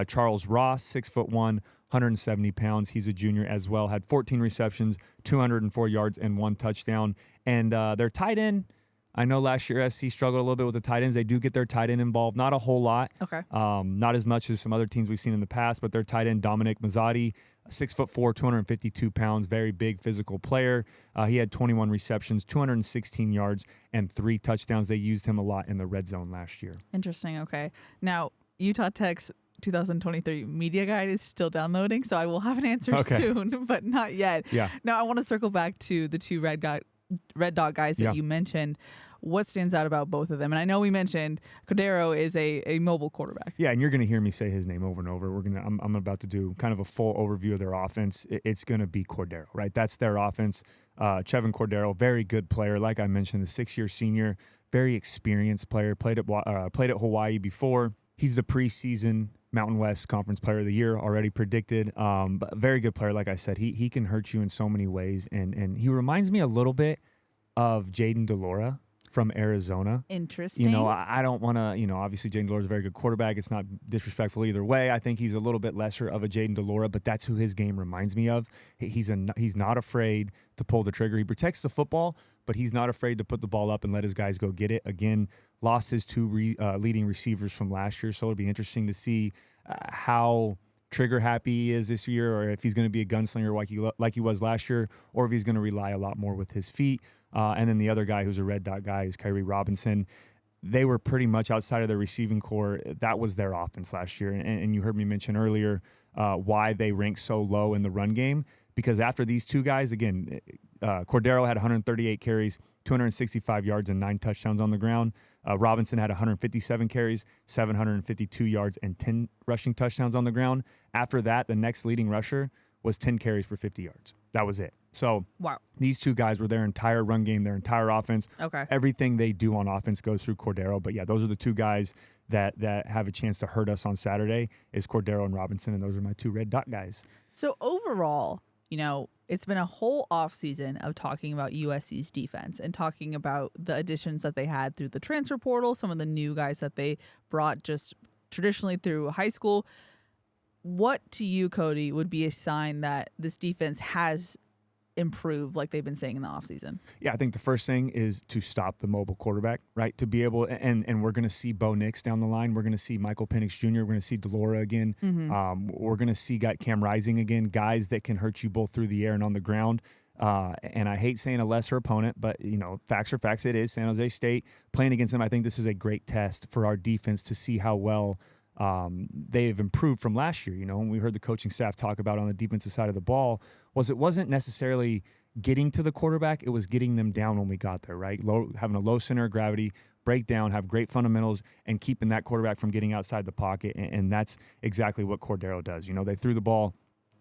Charles Ross, 6'1", 170 pounds. He's a junior as well, had 14 receptions, 204 yards, and 1 touchdown. And their tight end, I know last year SC struggled a little bit with the tight ends. They do get their tight end involved. Not a whole lot. Okay. Not as much as some other teams we've seen in the past, but their tight end, Dominic Mazzotti, 6'4", 252 pounds, very big physical player. He had 21 receptions, 216 yards, and 3 touchdowns. They used him a lot in the red zone last year. Interesting. Okay. Now, Utah Tech's 2023 media guide is still downloading, so I will have an answer soon, but not yet. Yeah. Now, I want to circle back to the 2 red dot guys that you mentioned. What stands out about both of them? And I know we mentioned Cordero is a mobile quarterback. Yeah, and you're going to hear me say his name over and over. I'm about to do kind of a full overview of their offense. It's going to be Cordero, right? That's their offense. Chevin Cordero, very good player. Like I mentioned, the 6-year senior, very experienced player. Played at Hawaii before. He's the preseason Mountain West Conference Player of the Year, already predicted. But very good player, like I said. He can hurt you in so many ways, and he reminds me a little bit of Jaden DeLora from Arizona. Interesting. I don't want to, obviously Jaden DeLore's a very good quarterback. It's not disrespectful either way. I think he's a little bit lesser of a Jaden DeLora, but that's who his game reminds me of. He's not afraid to pull the trigger. He protects the football, but he's not afraid to put the ball up and let his guys go get it. Again, lost his 2 leading receivers from last year, so it'll be interesting to see how trigger happy he is this year, or if he's going to be a gunslinger like he was last year, or if he's going to rely a lot more with his feet. And then the other guy who's a red dot guy is Kyrie Robinson. They were pretty much outside of their receiving core. That was their offense last year. And you heard me mention earlier why they ranked so low in the run game, because after these 2 guys, again, Cordero had 138 carries, 265 yards, and 9 touchdowns on the ground. Robinson had 157 carries, 752 yards, and 10 rushing touchdowns on the ground. After that, the next leading rusher was 10 carries for 50 yards. That was it. So these 2 guys were their entire run game, their entire offense. Okay. Everything they do on offense goes through Cordero. But, yeah, those are the 2 guys that have a chance to hurt us on Saturday is Cordero and Robinson, and those are my 2 red dot guys. So, overall, it's been a whole offseason of talking about USC's defense and talking about the additions that they had through the transfer portal, some of the new guys that they brought just traditionally through high school. What to you, Cody, would be a sign that this defense has improved like they've been saying in the offseason? Yeah, I think the first thing is to stop the mobile quarterback, right? To be able, and we're going to see Bo Nix down the line. We're going to see Michael Penix Jr. We're going to see DeLora again. Mm-hmm. We're going to see Cam Rising again, guys that can hurt you both through the air and on the ground. And I hate saying a lesser opponent, but, facts are facts. It is San Jose State. Playing against them, I think this is a great test for our defense to see how well they've improved from last year. When we heard the coaching staff talk about on the defensive side of the ball, it wasn't necessarily getting to the quarterback, it was getting them down when we got there, right? Having a low center of gravity, break down, have great fundamentals, and keeping that quarterback from getting outside the pocket. And that's exactly what Cordero does. You know, they threw the ball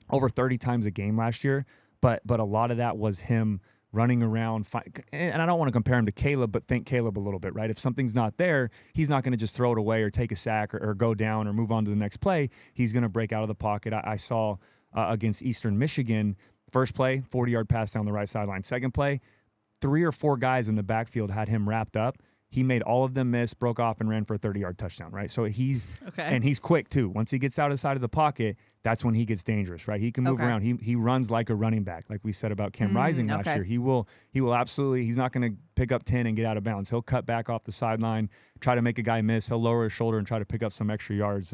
over 30 times a game last year, but a lot of that was him running around. And I don't want to compare him to Caleb, but think Caleb a little bit, right? If something's not there, he's not going to just throw it away or take a sack or go down or move on to the next play. He's going to break out of the pocket. I saw against Eastern Michigan, first play, 40-yard pass down the right sideline. Second play, 3 or 4 guys in the backfield had him wrapped up. He made all of them miss, broke off, and ran for a 30-yard touchdown, right? So he's quick, too. Once he gets out of the side of the pocket, that's when he gets dangerous, right? He can move around. He runs like a running back, like we said about Cam Rising last year. He will absolutely – he's not going to pick up 10 and get out of bounds. He'll cut back off the sideline, try to make a guy miss. He'll lower his shoulder and try to pick up some extra yards.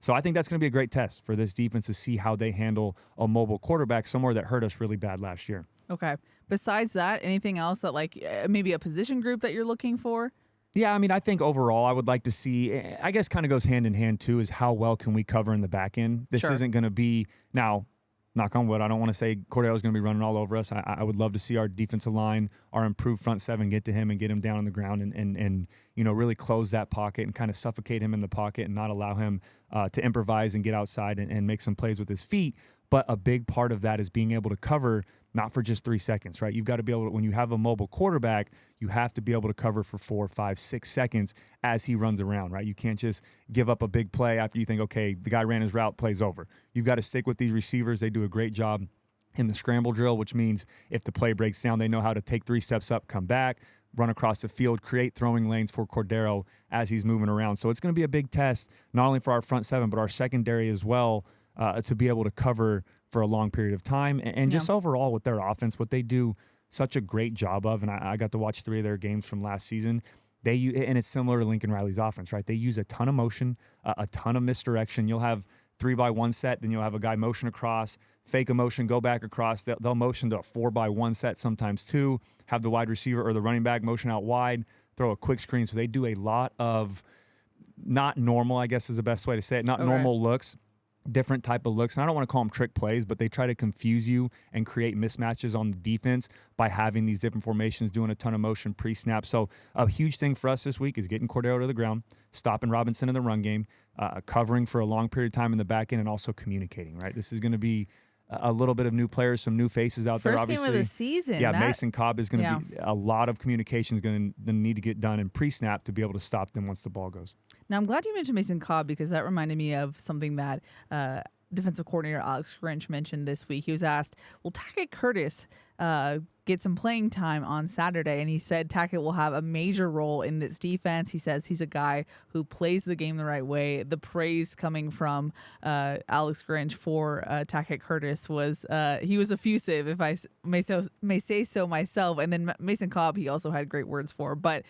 So I think that's going to be a great test for this defense to see how they handle a mobile quarterback, somewhere that hurt us really bad last year. Okay. Besides that, anything else that maybe a position group that you're looking for? Yeah, I mean, I think overall I would like to see, I guess kind of goes hand in hand too, is how well can we cover in the back end. This isn't going to be, now, knock on wood, I don't want to say Cordero's going to be running all over us. I would love to see our defensive line, our improved front seven get to him and get him down on the ground and you know, really close that pocket and kind of suffocate him in the pocket and not allow him to improvise and get outside and make some plays with his feet. But a big part of that is being able to cover not for just 3 seconds, right? You've got to be able to, when you have a mobile quarterback, you have to be able to cover for 4, 5, 6 seconds as he runs around, right? You can't just give up a big play after you think, okay, the guy ran his route, play's over. You've got to stick with these receivers. They do a great job in the scramble drill, which means if the play breaks down, they know how to take 3 steps up, come back, run across the field, create throwing lanes for Cordero as he's moving around. So it's going to be a big test, not only for our front seven, but our secondary as well, to be able to cover for a long period of time. And just overall with their offense, what they do such a great job of, and I got to watch 3 of their games from last season, and it's similar to Lincoln Riley's offense, right? They use a ton of motion, a ton of misdirection. You'll have 3-by-1 set, then you'll have a guy motion across, fake a motion, go back across. They'll motion to a 4-by-1 set sometimes too, have the wide receiver or the running back motion out wide, throw a quick screen. So they do a lot of not normal, I guess is the best way to say it, not normal looks, different type of looks. And I don't want to call them trick plays, but they try to confuse you and create mismatches on the defense by having these different formations, doing a ton of motion pre-snap. So a huge thing for us this week is getting Cordero to the ground, stopping Robinson in the run game, covering for a long period of time in the back end, and also communicating, right? This is going to be a little bit of new players, some new faces out there, obviously. First game of the season. Yeah, Mason Cobb is going to be a lot of communication is going to need to get done in pre-snap to be able to stop them once the ball goes. Now, I'm glad you mentioned Mason Cobb because that reminded me of something that defensive coordinator Alex Grinch mentioned this week. He was asked, will Tackett Curtis get some playing time on Saturday? And he said Tackett will have a major role in this defense. He says he's a guy who plays the game the right way. The praise coming from Alex Grinch for Tackett Curtis was he was effusive, if I may say so myself. And then Mason Cobb, he also had great words for. But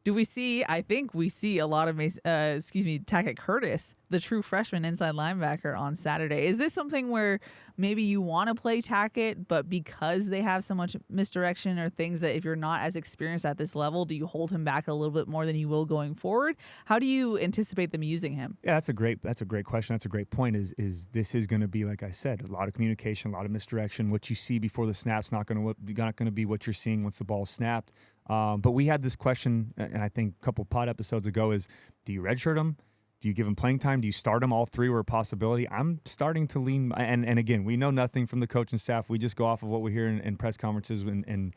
do we see, I think we see a lot of, Tackett Curtis, the true freshman inside linebacker on Saturday. Is this something where maybe you want to play Tackett, but because they have so much misdirection or things that if you're not as experienced at this level, do you hold him back a little bit more than you will going forward? How do you anticipate them using him? Yeah, that's a great question. That's a great point. Is this is going to be, like I said, a lot of communication, a lot of misdirection. What you see before the snap's not going to be what you're seeing once the ball's snapped. But we had this question, and I think a couple pod episodes ago, is do you redshirt him? Do you give him playing time? Do you start him? All 3 were a possibility. I'm starting to lean, and again, we know nothing from the coaching staff. We just go off of what we hear in press conferences and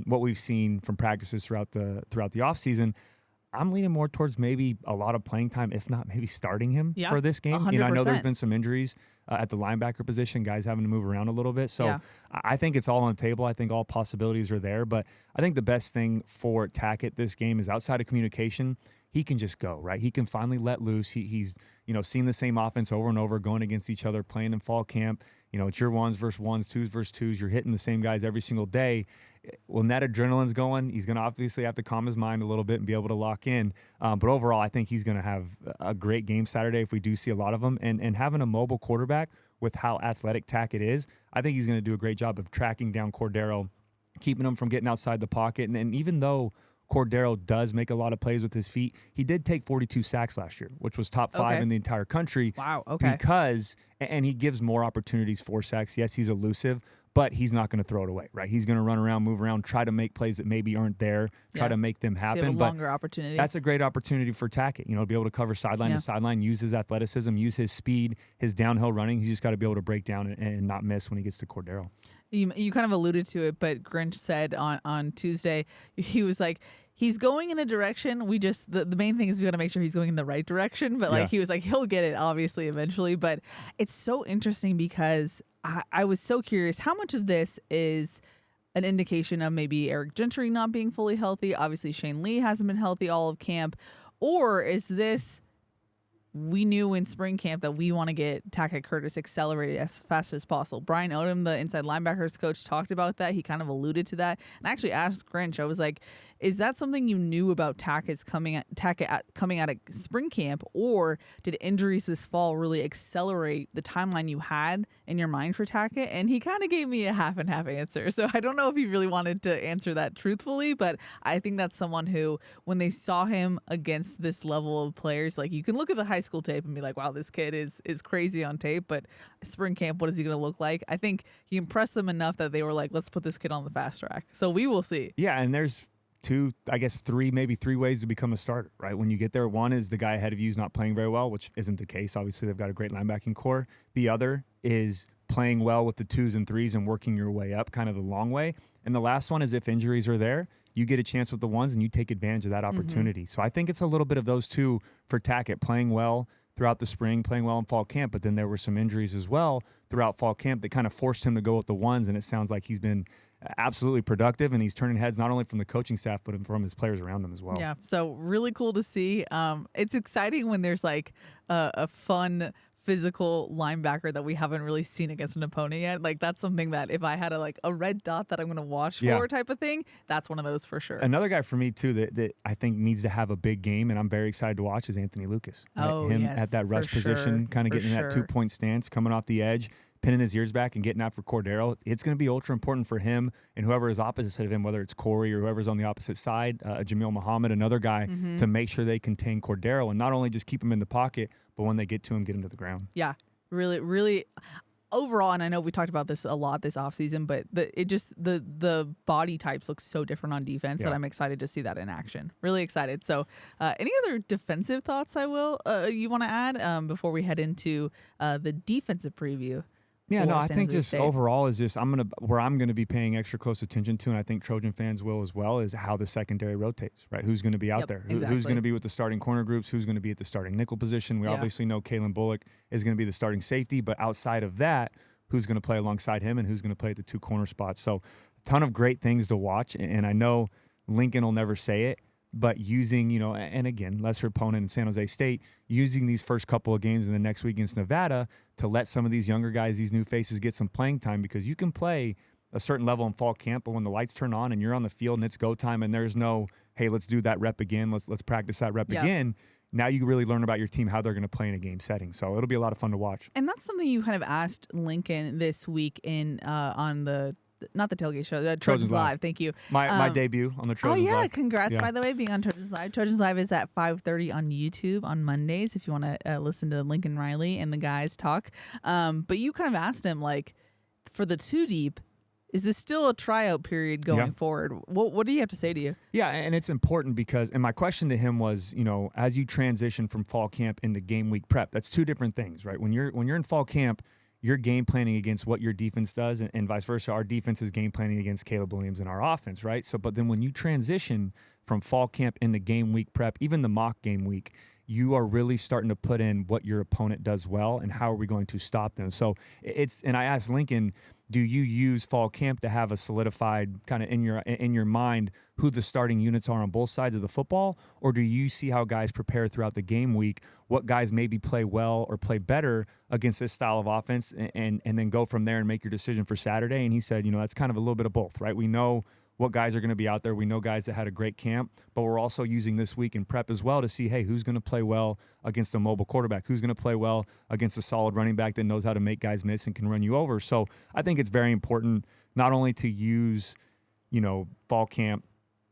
what we've seen from practices throughout the offseason. I'm leaning more towards maybe a lot of playing time, if not maybe starting him for this game. 100%. I know there's been some injuries at the linebacker position, guys having to move around a little bit. So I think it's all on the table. I think all possibilities are there. But I think the best thing for Tackett this game is outside of communication, he can just go, right? He can finally let loose. He's seen the same offense over and over, going against each other, playing in fall camp. It's your 1s versus 1s, 2s versus 2s. You're hitting the same guys every single day. When that adrenaline's going, he's going to obviously have to calm his mind a little bit and be able to lock in. But overall, I think he's going to have a great game Saturday if we do see a lot of them. And having a mobile quarterback with how athletic Tackett is, I think he's going to do a great job of tracking down Cordero, keeping him from getting outside the pocket. And even though Cordero does make a lot of plays with his feet, he did take 42 sacks last year, which was top 5 in the entire country. Wow, okay. Because, and he gives more opportunities for sacks. Yes, he's elusive, but he's not going to throw it away, right? He's going to run around, move around, try to make plays that maybe aren't there, try to make them happen. So you have a longer opportunity. That's a great opportunity for Tackett, to be able to cover sideline to sideline, use his athleticism, use his speed, his downhill running. He's just got to be able to break down and not miss when he gets to Cordero. You kind of alluded to it, but Grinch said on Tuesday, he was like, he's going in a direction. We just the main thing is we got to make sure he's going in the right direction. But he was like, he'll get it obviously eventually. But it's so interesting because I was so curious how much of this is an indication of maybe Eric Gentry not being fully healthy. Obviously, Shane Lee hasn't been healthy all of camp. Or is this, we knew in spring camp that we want to get Tackett Curtis accelerated as fast as possible. Brian Odom, the inside linebackers coach, talked about that. He kind of alluded to that. And I actually asked Grinch, I was like, is that something you knew about Tackett coming out of spring camp, or did injuries this fall really accelerate the timeline you had in your mind for Tackett? And he kind of gave me a half and half answer. So I don't know if he really wanted to answer that truthfully, but I think that's someone who, when they saw him against this level of players, like you can look at the high school tape and be like, wow, this kid is crazy on tape, but spring camp, what is he going to look like? I think he impressed them enough that they were like, let's put this kid on the fast track. So we will see. Yeah, and there's three ways to become a starter, right? When you get there, one is the guy ahead of you is not playing very well, which isn't the case. Obviously, they've got a great linebacking core. The other is playing well with the 2s and 3s and working your way up, kind of the long way. And the last one is if injuries are there, you get a chance with the 1s and you take advantage of that opportunity. So I think it's a little bit of those two for Tackett, playing well throughout the spring, playing well in fall camp, but then there were some injuries as well throughout fall camp that kind of forced him to go with the 1s, and it sounds like he's been absolutely productive, and he's turning heads not only from the coaching staff but from his players around him as well. Yeah, so really cool to see. It's exciting when there's like a fun physical linebacker that we haven't really seen against an opponent yet. Like that's something that if I had a red dot that I'm going to watch for type of thing, that's one of those for sure. Another guy for me too that I think needs to have a big game and I'm very excited to watch is Anthony Lucas. Oh, him yes, at that rush position, kind of getting in that 2-point stance, coming off the edge, pinning his ears back and getting out for Cordero. It's going to be ultra important for him and whoever is opposite of him, whether it's Corey or whoever's on the opposite side, Jamil Muhammad, another guy, to make sure they contain Cordero and not only just keep him in the pocket, but when they get to him, get him to the ground. Yeah, really, really. Overall, and I know we talked about this a lot this offseason, but the body types look so different on defense that I'm excited to see that in action. Really excited. So any other defensive thoughts you want to add before we head into the defensive preview? Yeah, no, I think just overall is just where I'm gonna be paying extra close attention to, and I think Trojan fans will as well, is how the secondary rotates, right? Who's gonna be out there? Exactly. Who's gonna be with the starting corner groups? Who's gonna be at the starting nickel position? We obviously know Kalen Bullock is gonna be the starting safety, but outside of that, who's gonna play alongside him and who's gonna play at the 2 corner spots? So a ton of great things to watch, and I know Lincoln will never say it, but using, and again, lesser opponent in San Jose State, using these first couple of games in the next week against Nevada to let some of these younger guys, these new faces, get some playing time, because you can play a certain level in fall camp, but when the lights turn on and you're on the field and it's go time and there's no, hey, let's do that rep again, let's practice that rep again, now you really learn about your team, how they're going to play in a game setting. So it'll be a lot of fun to watch. And that's something you kind of asked Lincoln this week on the not the tailgate show, Trojans Live. Thank you. My debut on the Trojans Live. Congrats, by the way, being on Trojans Live. Trojans Live is at 5:30 on YouTube on Mondays if you want to listen to Lincoln Riley and the guys talk. But you kind of asked him, for the 2 deep, is this still a tryout period going forward? What do you have to say to you? Yeah, and it's important because, and my question to him was, as you transition from fall camp into game week prep, that's 2 different things, right? When you're in fall camp, you're game planning against what your defense does, and vice versa. Our defense is game planning against Caleb Williams and our offense, right? So, but then when you transition from fall camp into game week prep, even the mock game week, you are really starting to put in what your opponent does well and how are we going to stop them. So and I asked Lincoln, do you use fall camp to have a solidified kind of in your mind who the starting units are on both sides of the football, or do you see how guys prepare throughout the game week, what guys maybe play well or play better against this style of offense, and then go from there and make your decision for Saturday? And he said, that's kind of a little bit of both, right? We know what guys are going to be out there. We know guys that had a great camp, but we're also using this week in prep as well to see, hey, who's going to play well against a mobile quarterback? Who's going to play well against a solid running back that knows how to make guys miss and can run you over? So I think it's very important not only to use, fall camp,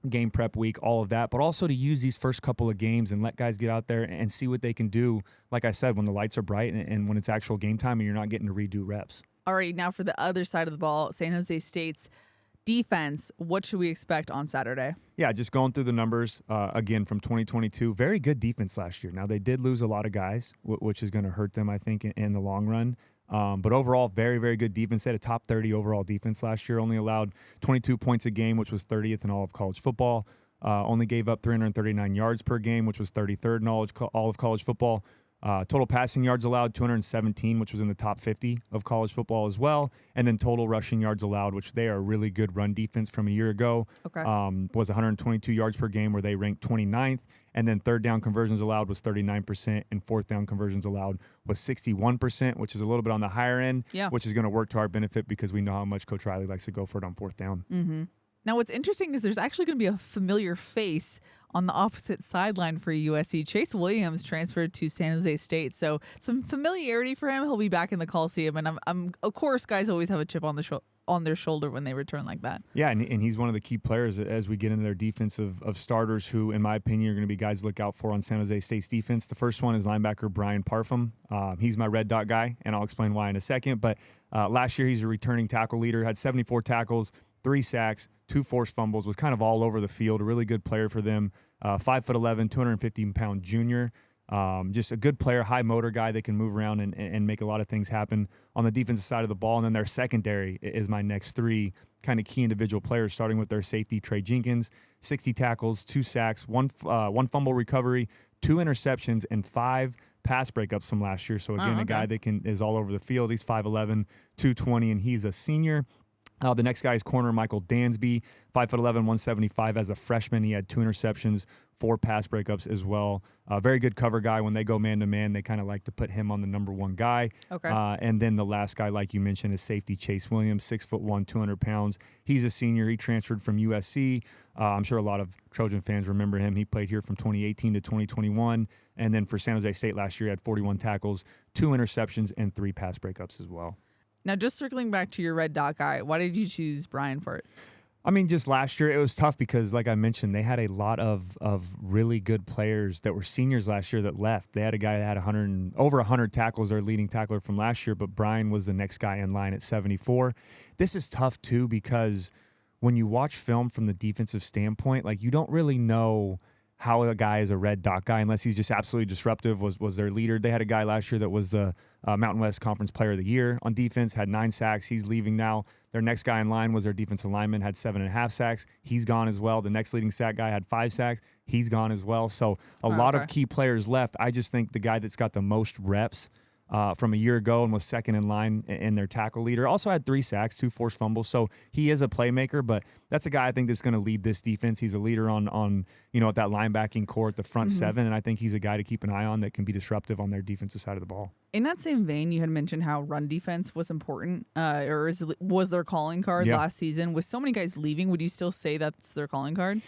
game prep week, all of that, but also to use these first couple of games and let guys get out there and see what they can do, like I said, when the lights are bright and when it's actual game time and you're not getting to redo reps. All right, now for the other side of the ball, San Jose State's defense, what should we expect on Saturday? Yeah, just going through the numbers, again, from 2022, very good defense last year. Now, they did lose a lot of guys, which is going to hurt them, I think, in the long run. But overall, very, very good defense. They had a top 30 overall defense last year, only allowed 22 points a game, which was 30th in all of college football. Only gave up 339 yards per game, which was 33rd in all of college football. Total passing yards allowed, 217, which was in the top 50 of college football as well. And then total rushing yards allowed, which they are a really good run defense from a year ago, was 122 yards per game, where they ranked 29th. And then third down conversions allowed was 39%, and fourth down conversions allowed was 61%, which is a little bit on the higher end, which is going to work to our benefit because we know how much Coach Riley likes to go for it on fourth down. Mm-hmm. Now, what's interesting is there's actually going to be a familiar face on the opposite sideline for USC. Chase Williams transferred to San Jose State, so some familiarity for him. He'll be back in the Coliseum, and I'm of course, guys always have a chip on their shoulder when they return like that. Yeah, and he's one of the key players as we get into their defense of starters who, in my opinion, are going to be guys to look out for on San Jose State's defense. The first one is linebacker Brian Parfum. He's my red dot guy, and I'll explain why in a second. But last year, he's a returning tackle leader, had 74 tackles, 3 sacks, 2 forced fumbles, was kind of all over the field, a really good player for them. 5'11", 215-pound junior. Just a good player, high motor guy that can move around and make a lot of things happen on the defensive side of the ball. And then their secondary is my next 3 kind of key individual players, starting with their safety, Trey Jenkins, 60 tackles, 2 sacks, one fumble recovery, 2 interceptions, and 5 pass breakups from last year. So again, a guy that is all over the field. He's 5'11", 220, and he's a senior. The next guy is corner Michael Dansby, 5'11", 175. As a freshman, he had 2 interceptions, 4 pass breakups as well. Very good cover guy. When they go man-to-man, they kind of like to put him on the number 1 guy. And then the last guy, like you mentioned, is safety Chase Williams, 6'1", 200 pounds. He's a senior. He transferred from USC. I'm sure a lot of Trojan fans remember him. He played here from 2018 to 2021. And then for San Jose State last year, he had 41 tackles, 2 interceptions, and 3 pass breakups as well. Now, just circling back to your red dot guy, why did you choose Brian for it? I mean, just last year, it was tough because, like I mentioned, they had a lot of really good players that were seniors last year that left. They had a guy that had over 100 tackles, their leading tackler from last year, but Brian was the next guy in line at 74. This is tough, too, because when you watch film from the defensive standpoint, like, you don't really know how a guy is a red dot guy unless he's just absolutely disruptive, was their leader. They had a guy last year that was the Mountain West Conference Player of the Year on defense, had 9 sacks. He's leaving now. Their next guy in line was their defensive lineman, had 7.5 sacks. He's gone as well. The next leading sack guy had 5 sacks. He's gone as well. So a lot of key players left. I just think the guy that's got the most reps from a year ago and was second in line in their tackle leader also had 3 sacks, 2 forced fumbles. So he is a playmaker, but that's a guy I think that's going to lead this defense. He's a leader on at that linebacking core at the front 7, and I think he's a guy to keep an eye on that can be disruptive on their defensive side of the ball. In that same vein, you had mentioned how run defense was important, was their calling card last season. With so many guys leaving, would you still say that's their calling card?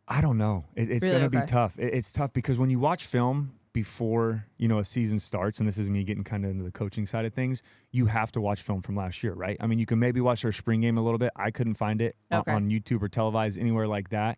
I don't know. It's really? going to be tough. It's tough because when you watch film before a season starts, and this is me getting kind of into the coaching side of things, you have to watch film from last year, right? I mean, you can maybe watch their spring game a little bit. I couldn't find it on YouTube or televised anywhere like that.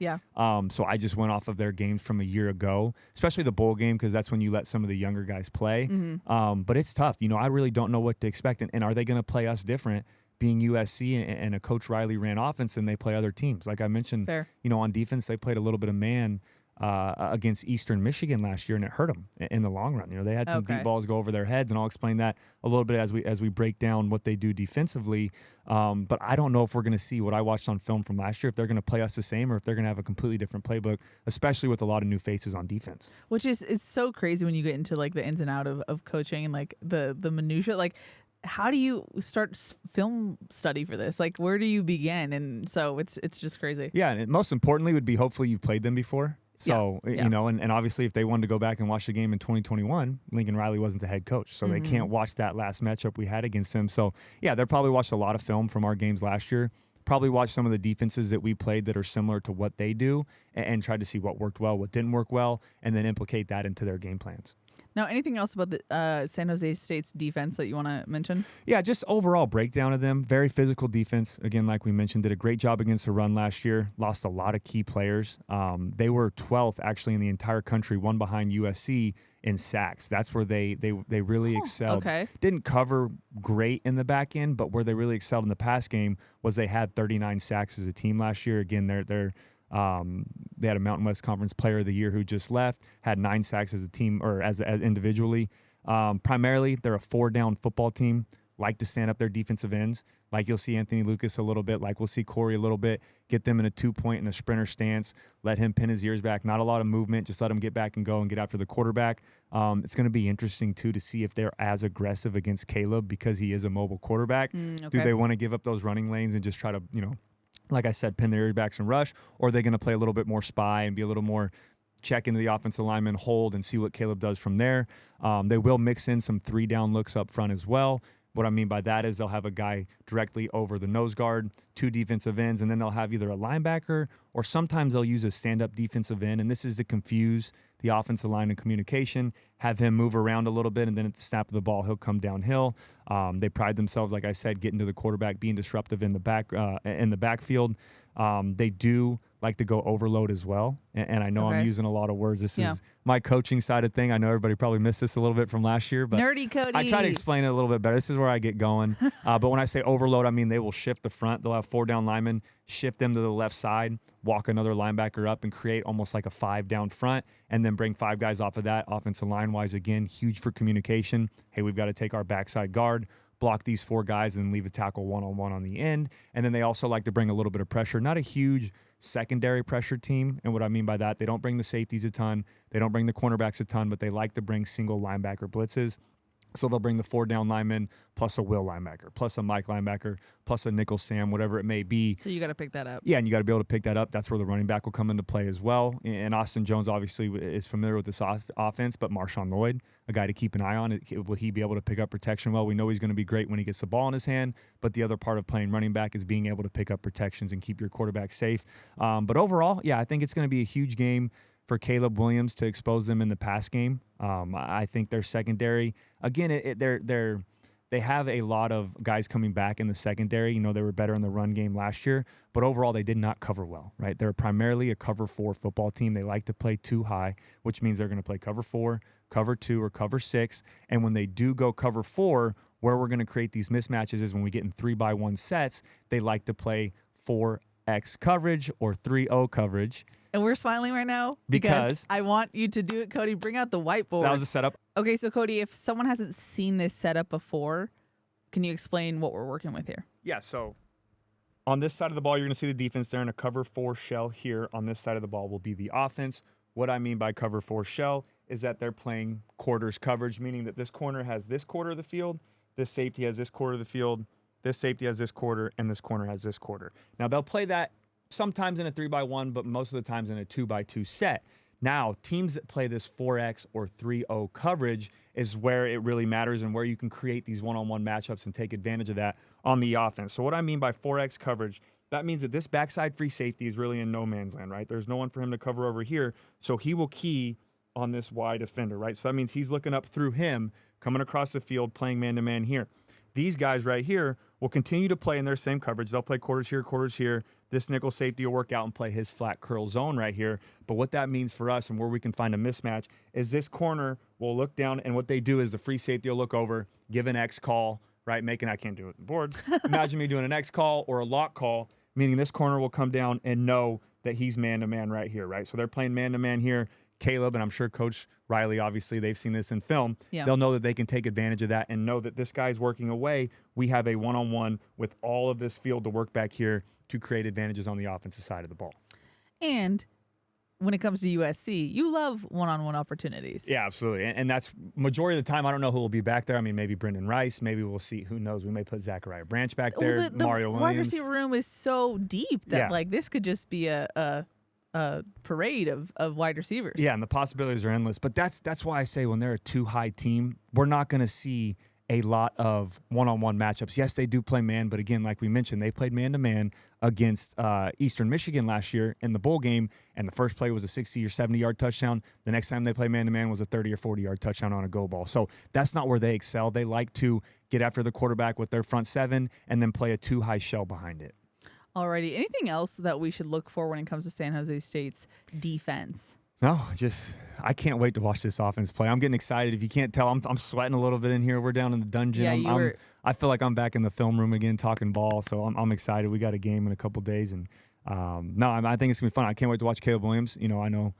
So I just went off of their games from a year ago, especially the bowl game, because that's when you let some of the younger guys play. But it's tough. I really don't know what to expect. And are they going to play us different being USC and a Coach Riley ran offense than they play other teams? Like I mentioned, on defense, they played a little bit of man against Eastern Michigan last year, and it hurt them in the long run. They had some deep balls go over their heads, and I'll explain that a little bit as we break down what they do defensively. But I don't know if we're going to see what I watched on film from last year, if they're going to play us the same or if they're going to have a completely different playbook, especially with a lot of new faces on defense. Which is, it's so crazy when you get into like the ins and out of coaching and like the minutia. Like, how do you start film study for this? Like, where do you begin? And so it's just crazy. Yeah, and most importantly would be hopefully you've played them before. So, and obviously if they wanted to go back and watch the game in 2021, Lincoln Riley wasn't the head coach. So they can't watch that last matchup we had against them. So, yeah, they'll probably watched a lot of film from our games last year, probably watch some of the defenses that we played that are similar to what they do, and try to see what worked well, what didn't work well, and then implicate that into their game plans. Now, anything else about the San Jose State's defense that you want to mention? Yeah, just overall breakdown of them. Very physical defense. Again, like we mentioned, did a great job against the run last year. Lost a lot of key players. They were 12th actually in the entire country, one behind USC in sacks. That's where they really excelled. Okay. Didn't cover great in the back end, but where they really excelled in the pass game was they had 39 sacks as a team last year. Again, they had a Mountain West Conference Player of the Year who just left, had 9 sacks as a team or as individually. Primarily, they're a 4-down football team, like to stand up their defensive ends. Like you'll see Anthony Lucas a little bit, like we'll see Corey a little bit, get them in a 2-point and a sprinter stance, let him pin his ears back. Not a lot of movement, just let him get back and go and get after the quarterback. It's going to be interesting, too, to see if they're as aggressive against Caleb because he is a mobile quarterback. Okay. Do they want to give up those running lanes and just try to, like I said, pin their earbacks and rush, or are they going to play a little bit more spy and be a little more check into the offensive lineman, hold, and see what Caleb does from there? They will mix in some 3-down looks up front as well. What I mean by that is they'll have a guy directly over the nose guard, 2 defensive ends, and then they'll have either a linebacker or sometimes they'll use a stand-up defensive end, and this is to confuse the offensive line and communication, have him move around a little bit, and then at the snap of the ball, he'll come downhill. They pride themselves, like I said, getting to the quarterback, being disruptive in the backfield. They do like to go overload as well, and I know I'm using a lot of words. This is my coaching side of thing. I know everybody probably missed this a little bit from last year, but Nerdy Cody. I try to explain it a little bit better. This is where I get going. But when I say overload, I mean they will shift the front. They'll have 4-down linemen, shift them to the left side, walk another linebacker up, and create almost like a 5-down front, and then bring 5 guys off of that. Offensive line-wise, again, huge for communication. Hey, we've got to take our backside guard, block these 4 guys, and leave a tackle one-on-one on the end. And then they also like to bring a little bit of pressure. Not a huge secondary pressure team. And what I mean by that, they don't bring the safeties a ton. They don't bring the cornerbacks a ton, but they like to bring single linebacker blitzes. So they'll bring the 4-down lineman plus a will linebacker, plus a Mike linebacker, plus a nickel Sam, whatever it may be. So you got to pick that up. Yeah, and you got to be able to pick that up. That's where the running back will come into play as well. And Austin Jones obviously is familiar with this offense, but Marshawn Lloyd, a guy to keep an eye on. Will he be able to pick up protection well? We know he's going to be great when he gets the ball in his hand, but the other part of playing running back is being able to pick up protections and keep your quarterback safe. But overall, yeah, I think it's going to be a huge game for Caleb Williams to expose them in the pass game. I think their secondary, again, they have a lot of guys coming back in the secondary. They were better in the run game last year, but overall they did not cover well, right? They're primarily a cover 4 football team. They like to play too high, which means they're going to play cover 4, cover 2, or cover 6. And when they do go cover 4, where we're going to create these mismatches is when we get in 3-by-1 sets, they like to play 4X coverage or 3-0 coverage. And we're smiling right now because I want you to do it, Cody. Bring out the whiteboard. That was a setup. Okay, so Cody, if someone hasn't seen this setup before, can you explain what we're working with here? Yeah, so on this side of the ball, you're going to see the defense. They're in a cover 4 shell here. On this side of the ball will be the offense. What I mean by cover 4 shell is that they're playing quarters coverage, meaning that this corner has this quarter of the field, this safety has this quarter of the field, this safety has this quarter, and this corner has this quarter. Now, they'll play that sometimes in a 3-by-1, but most of the times in a 2-by-2 set. Now, teams that play this 4X or 3-0 coverage is where it really matters and where you can create these one-on-one matchups and take advantage of that on the offense. So what I mean by 4X coverage, that means that this backside free safety is really in no man's land, right? There's no one for him to cover over here, so he will key on this wide defender, right? So that means he's looking up through him, coming across the field, playing man-to-man here. These guys right here will continue to play in their same coverage. They'll play quarters here, quarters here. This nickel safety will work out and play his flat curl zone right here. But what that means for us and where we can find a mismatch is this corner will look down, and what they do is the free safety will look over, give an X call, right? I can't do it on the board. Imagine me doing an X call or a lock call, meaning this corner will come down and know that he's man-to-man right here, right? So they're playing man-to-man here. Caleb, and I'm sure Coach Riley, obviously, they've seen this in film. Yeah. They'll know that they can take advantage of that and know that this guy's working away. We have a one-on-one with all of this field to work back here to create advantages on the offensive side of the ball. And when it comes to USC, you love one-on-one opportunities. Yeah, absolutely. And that's majority of the time. I don't know who will be back there. I mean, maybe Brendan Rice. Maybe we'll see. Who knows? We may put Zachariah Branch back there. The Mario Williams. Wide receiver room is so deep that this could just be a parade of wide receivers. Yeah, and the possibilities are endless. But that's why I say when they're a too high team, we're not going to see a lot of one-on-one matchups. Yes, they do play man, but again, like we mentioned, they played man-to-man against Eastern Michigan last year in the bowl game, and the first play was a 60 or 70-yard touchdown. The next time they play man-to-man was a 30 or 40-yard touchdown on a go ball. So that's not where they excel. They like to get after the quarterback with their front seven and then play a two-high shell behind it. Alrighty, anything else that we should look for when it comes to San Jose State's defense? No, I can't wait to watch this offense play. I'm getting excited. If you can't tell, I'm sweating a little bit in here. We're down in the dungeon. Yeah, I feel like I'm back in the film room again talking ball, so I'm excited. We got a game in a couple days, and I think it's going to be fun. I can't wait to watch Caleb Williams. I know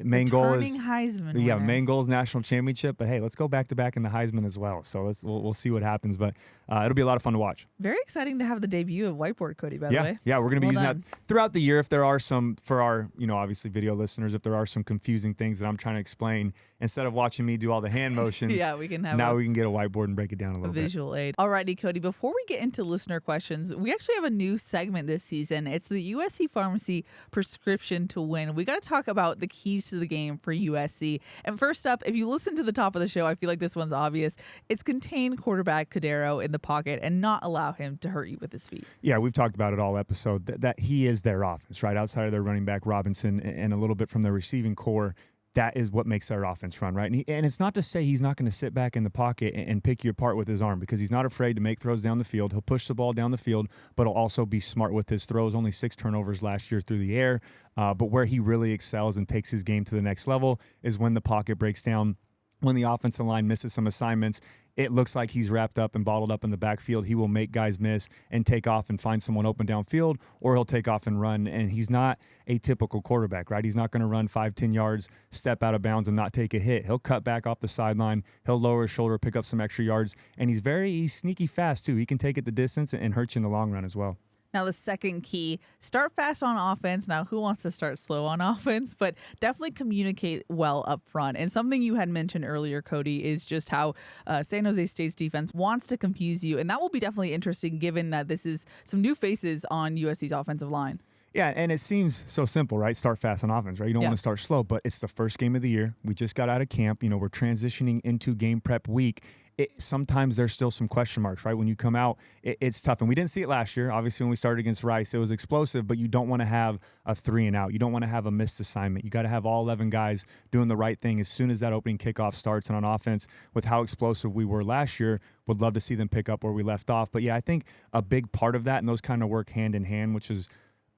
main goal is Heisman winner. Main goal is national championship, but hey, let's go back to back in the Heisman as well. So we'll see what happens, but it'll be a lot of fun to watch. Very exciting to have the debut of Whiteboard Cody, by the way. Yeah, we're going to be using that throughout the year. If there are some, for our obviously video listeners, if there are some confusing things that I'm trying to explain, instead of watching me do all the hand motions, we can have we can get a whiteboard and break it down a little bit. Visual aid. Alrighty, Cody, before we get into listener questions, we actually have a new segment this season. It's the USC Pharmacy Prescription to Win. We got to talk about the keys to the game for USC. And first up, if you listen to the top of the show, I feel like this one's obvious. It's contain quarterback Cordero in the pocket and not allow him to hurt you with his feet. Yeah, we've talked about it all episode, that he is their offense, right? Outside of their running back Robinson and a little bit from their receiving core, that is what makes their offense run, right? And it's not to say he's not going to sit back in the pocket and pick you apart with his arm, because he's not afraid to make throws down the field. He'll push the ball down the field, but he'll also be smart with his throws. Only 6 turnovers last year through the air. But where he really excels and takes his game to the next level is when the pocket breaks down, when the offensive line misses some assignments. It looks like he's wrapped up and bottled up in the backfield. He will make guys miss and take off and find someone open downfield, or he'll take off and run. And he's not a typical quarterback, right? He's not going to run 5-10 yards, step out of bounds, and not take a hit. He'll cut back off the sideline. He'll lower his shoulder, pick up some extra yards. And he's sneaky fast, too. He can take it the distance and hurt you in the long run as well. Now, the second key, start fast on offense. Now, who wants to start slow on offense? But definitely communicate well up front. And something you had mentioned earlier, Cody, is just how San Jose State's defense wants to confuse you. And that will be definitely interesting given that this is some new faces on USC's offensive line. Yeah, and it seems so simple, right? Start fast on offense, right? You don't want to start slow, but it's the first game of the year. We just got out of camp. We're transitioning into game prep week. Sometimes there's still some question marks, right? When you come out, it's tough. And we didn't see it last year. Obviously, when we started against Rice, it was explosive, but you don't want to have a 3-and-out. You don't want to have a missed assignment. You got to have all 11 guys doing the right thing as soon as that opening kickoff starts. And on offense, with how explosive we were last year, would love to see them pick up where we left off. But yeah, I think a big part of that, and those kind of work hand in hand, which is,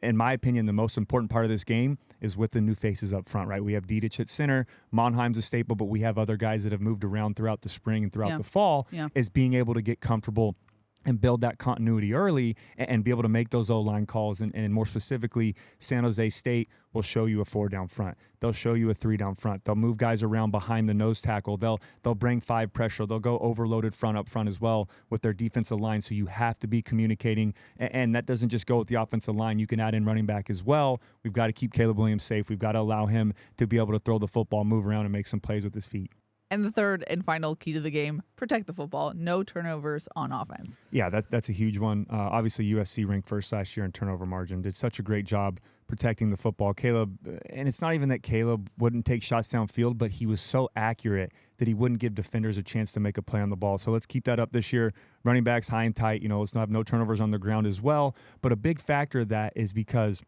in my opinion, the most important part of this game is with the new faces up front, right? We have Didich at center. Monheim's a staple, but we have other guys that have moved around throughout the spring and throughout the fall, is being able to get comfortable and build that continuity early and be able to make those O-line calls. And more specifically, San Jose State will show you a 4 down front. They'll show you a 3 down front. They'll move guys around behind the nose tackle. They'll bring 5 pressure. They'll go overloaded front up front as well with their defensive line. So you have to be communicating. And that doesn't just go with the offensive line. You can add in running back as well. We've got to keep Caleb Williams safe. We've got to allow him to be able to throw the football, move around, and make some plays with his feet. And the third and final key to the game, protect the football. No turnovers on offense. Yeah, that's a huge one. Obviously, USC ranked first last year in turnover margin. Did such a great job protecting the football. Caleb, and it's not even that Caleb wouldn't take shots downfield, but he was so accurate that he wouldn't give defenders a chance to make a play on the ball. So let's keep that up this year. Running backs high and tight. Let's not have no turnovers on the ground as well. But a big factor of that is because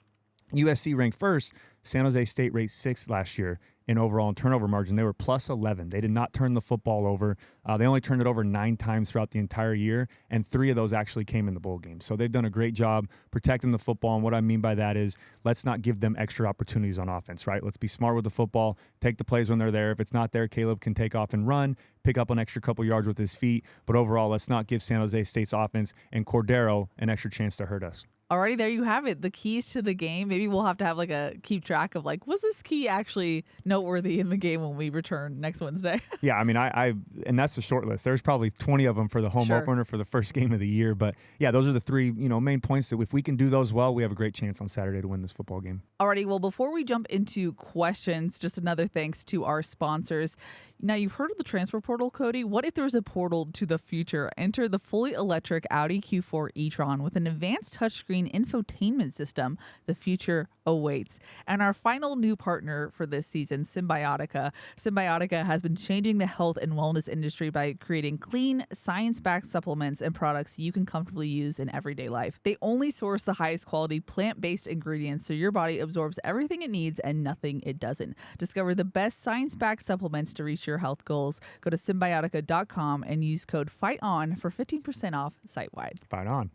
USC ranked first, San Jose State ranked 6th last year in overall and turnover margin. They were plus 11. They did not turn the football over. They only turned it over 9 times throughout the entire year, and 3 of those actually came in the bowl game. So they've done a great job protecting the football, and what I mean by that is let's not give them extra opportunities on offense, right? Let's be smart with the football, take the plays when they're there. If it's not there, Caleb can take off and run, pick up an extra couple yards with his feet, but overall, let's not give San Jose State's offense and Cordero an extra chance to hurt us. Alrighty, there you have it. The keys to the game. Maybe we'll have to have keep track of was this key actually noteworthy in the game when we return next Wednesday? Yeah, I mean, and that's the short list. There's probably 20 of them for the home opener for the first game of the year. But yeah, those are the 3 main points that if we can do those well, we have a great chance on Saturday to win this football game. Alrighty, well, before we jump into questions, just another thanks to our sponsors. Now, you've heard of the transfer portal, Cody. What if there's a portal to the future? Enter the fully electric Audi Q4 e-tron with an advanced touchscreen brain infotainment system. The future awaits. And our final new partner for this season, Symbiotica. Symbiotica has been changing the health and wellness industry by creating clean, science-backed supplements and products you can comfortably use in everyday life. They only source the highest quality plant-based ingredients so your body absorbs everything it needs and nothing it doesn't. Discover the best science-backed supplements to reach your health goals. Go to Symbiotica.com and use code FIGHTON for 15% off site-wide. Fight on.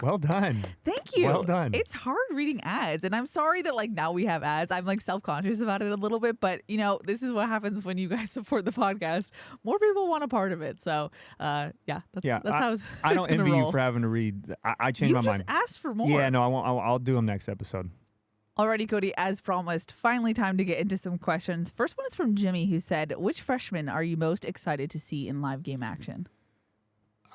Well done. Thank you. Well done. It's hard reading ads, and I'm sorry that now we have ads. I'm self-conscious about it a little bit, but this is what happens when you guys support the podcast. More people want a part of it. So that's how it's I don't envy you for having to read. I changed my mind. You just asked for more. Yeah, no, I won't. I'll do them next episode. Alrighty, Cody, as promised, finally time to get into some questions. First one is from Jimmy, who said, which freshman are you most excited to see in live game action?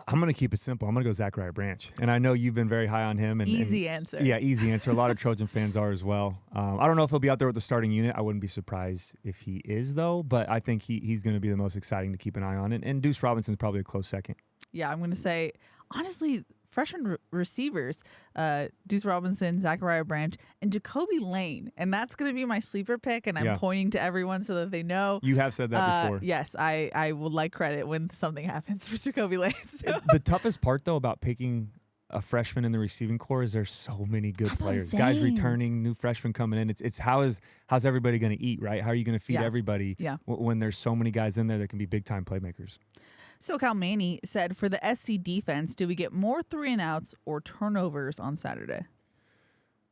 I'm going to keep it simple. I'm going to go Zachariah Branch. And I know you've been very high on him. Easy answer. Yeah, easy answer. A lot of Trojan fans are as well. I don't know if he'll be out there with the starting unit. I wouldn't be surprised if he is, though. But I think he's going to be the most exciting to keep an eye on. And Deuce Robinson's probably a close second. Yeah, I'm going to say, honestly, freshman receivers, Deuce Robinson, Zachariah Branch, and Jacoby Lane. And that's going to be my sleeper pick, and I'm pointing to everyone so that they know. You have said that before. Yes, I would like credit when something happens for Jacoby Lane. So. The toughest part, though, about picking a freshman in the receiving core is there's so many good players. Guys returning, new freshmen coming in. It's how's everybody going to eat, right? How are you going to feed everybody when there's so many guys in there that can be big-time playmakers? SoCal Manny said, for the SC defense, do we get more 3-and-outs or turnovers on Saturday?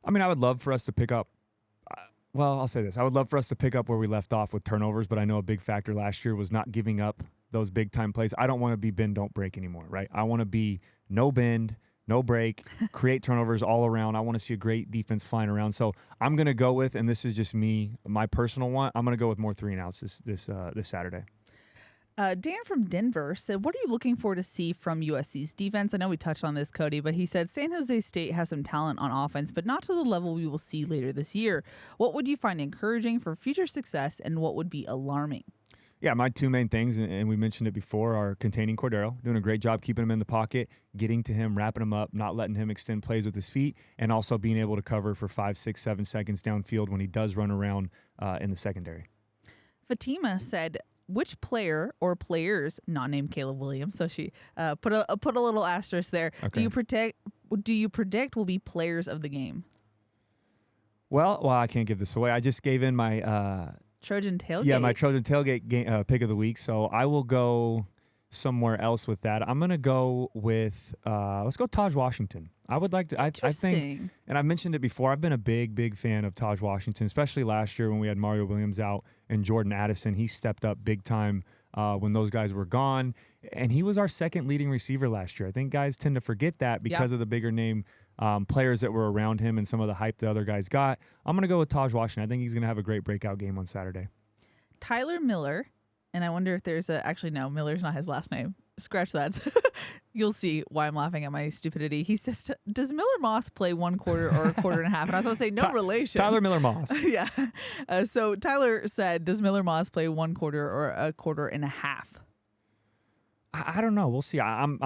I mean, I would love for us to pick up. I'll say this. I would love for us to pick up where we left off with turnovers, but I know a big factor last year was not giving up those big-time plays. I don't want to be bend, don't break anymore, right? I want to be no bend, no break, create turnovers all around. I want to see a great defense flying around. So I'm going to go with, and this is just me, my personal one, I'm going to go with more 3-and-outs this Saturday. Dan from Denver said, what are you looking for to see from USC's defense? I know we touched on this, Cody, but he said San Jose State has some talent on offense, but not to the level we will see later this year. What would you find encouraging for future success, and what would be alarming? Yeah, my two main things, and we mentioned it before, are containing Cordero, doing a great job keeping him in the pocket, getting to him, wrapping him up, not letting him extend plays with his feet, and also being able to cover for 5, 6, 7 seconds downfield when he does run around in the secondary. Fatima said, which player or players, not named Caleb Williams, so she put a little asterisk there. Okay. Do you predict will be players of the game? Well, I can't give this away. I just gave in my Trojan tailgate. Yeah, my Trojan tailgate pick of the week. So I will go somewhere else with that. I'm gonna go with let's go Taj Washington. I would like to. I think, and I've mentioned it before. I've been a big fan of Taj Washington, especially last year when we had Mario Williams out and Jordan Addison. He stepped up big time when those guys were gone, and he was our second leading receiver last year. I think guys tend to forget that because of the bigger name players that were around him and some of the hype the other guys got. I'm gonna go with Taj Washington. I think he's gonna have a great breakout game on Saturday. Tyler Miller. And I wonder if there's actually, no, Miller's not his last name. Scratch that. You'll see why I'm laughing at my stupidity. He says, does Miller Moss play 1 quarter or a quarter and a half? And I was going to say, no relation. Tyler Miller Moss. Yeah. So Tyler said, does Miller Moss play 1 quarter or a quarter and a half? I don't know. We'll see. I'm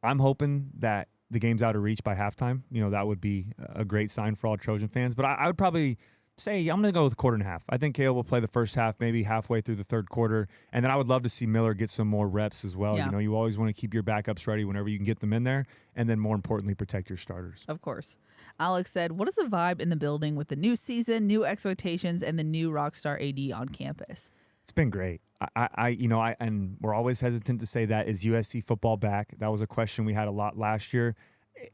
hoping that the game's out of reach by halftime. That would be a great sign for all Trojan fans. But I would probably say I'm going to go with 1.5 quarters. I think Caleb will play the first half, maybe halfway through the third quarter. And then I would love to see Miller get some more reps as well. Yeah. You always want to keep your backups ready whenever you can get them in there. And then more importantly, protect your starters. Of course. Alex said, what is the vibe in the building with the new season, new expectations, and the new Rockstar AD on campus? It's been great. And we're always hesitant to say that. Is USC football back? That was a question we had a lot last year.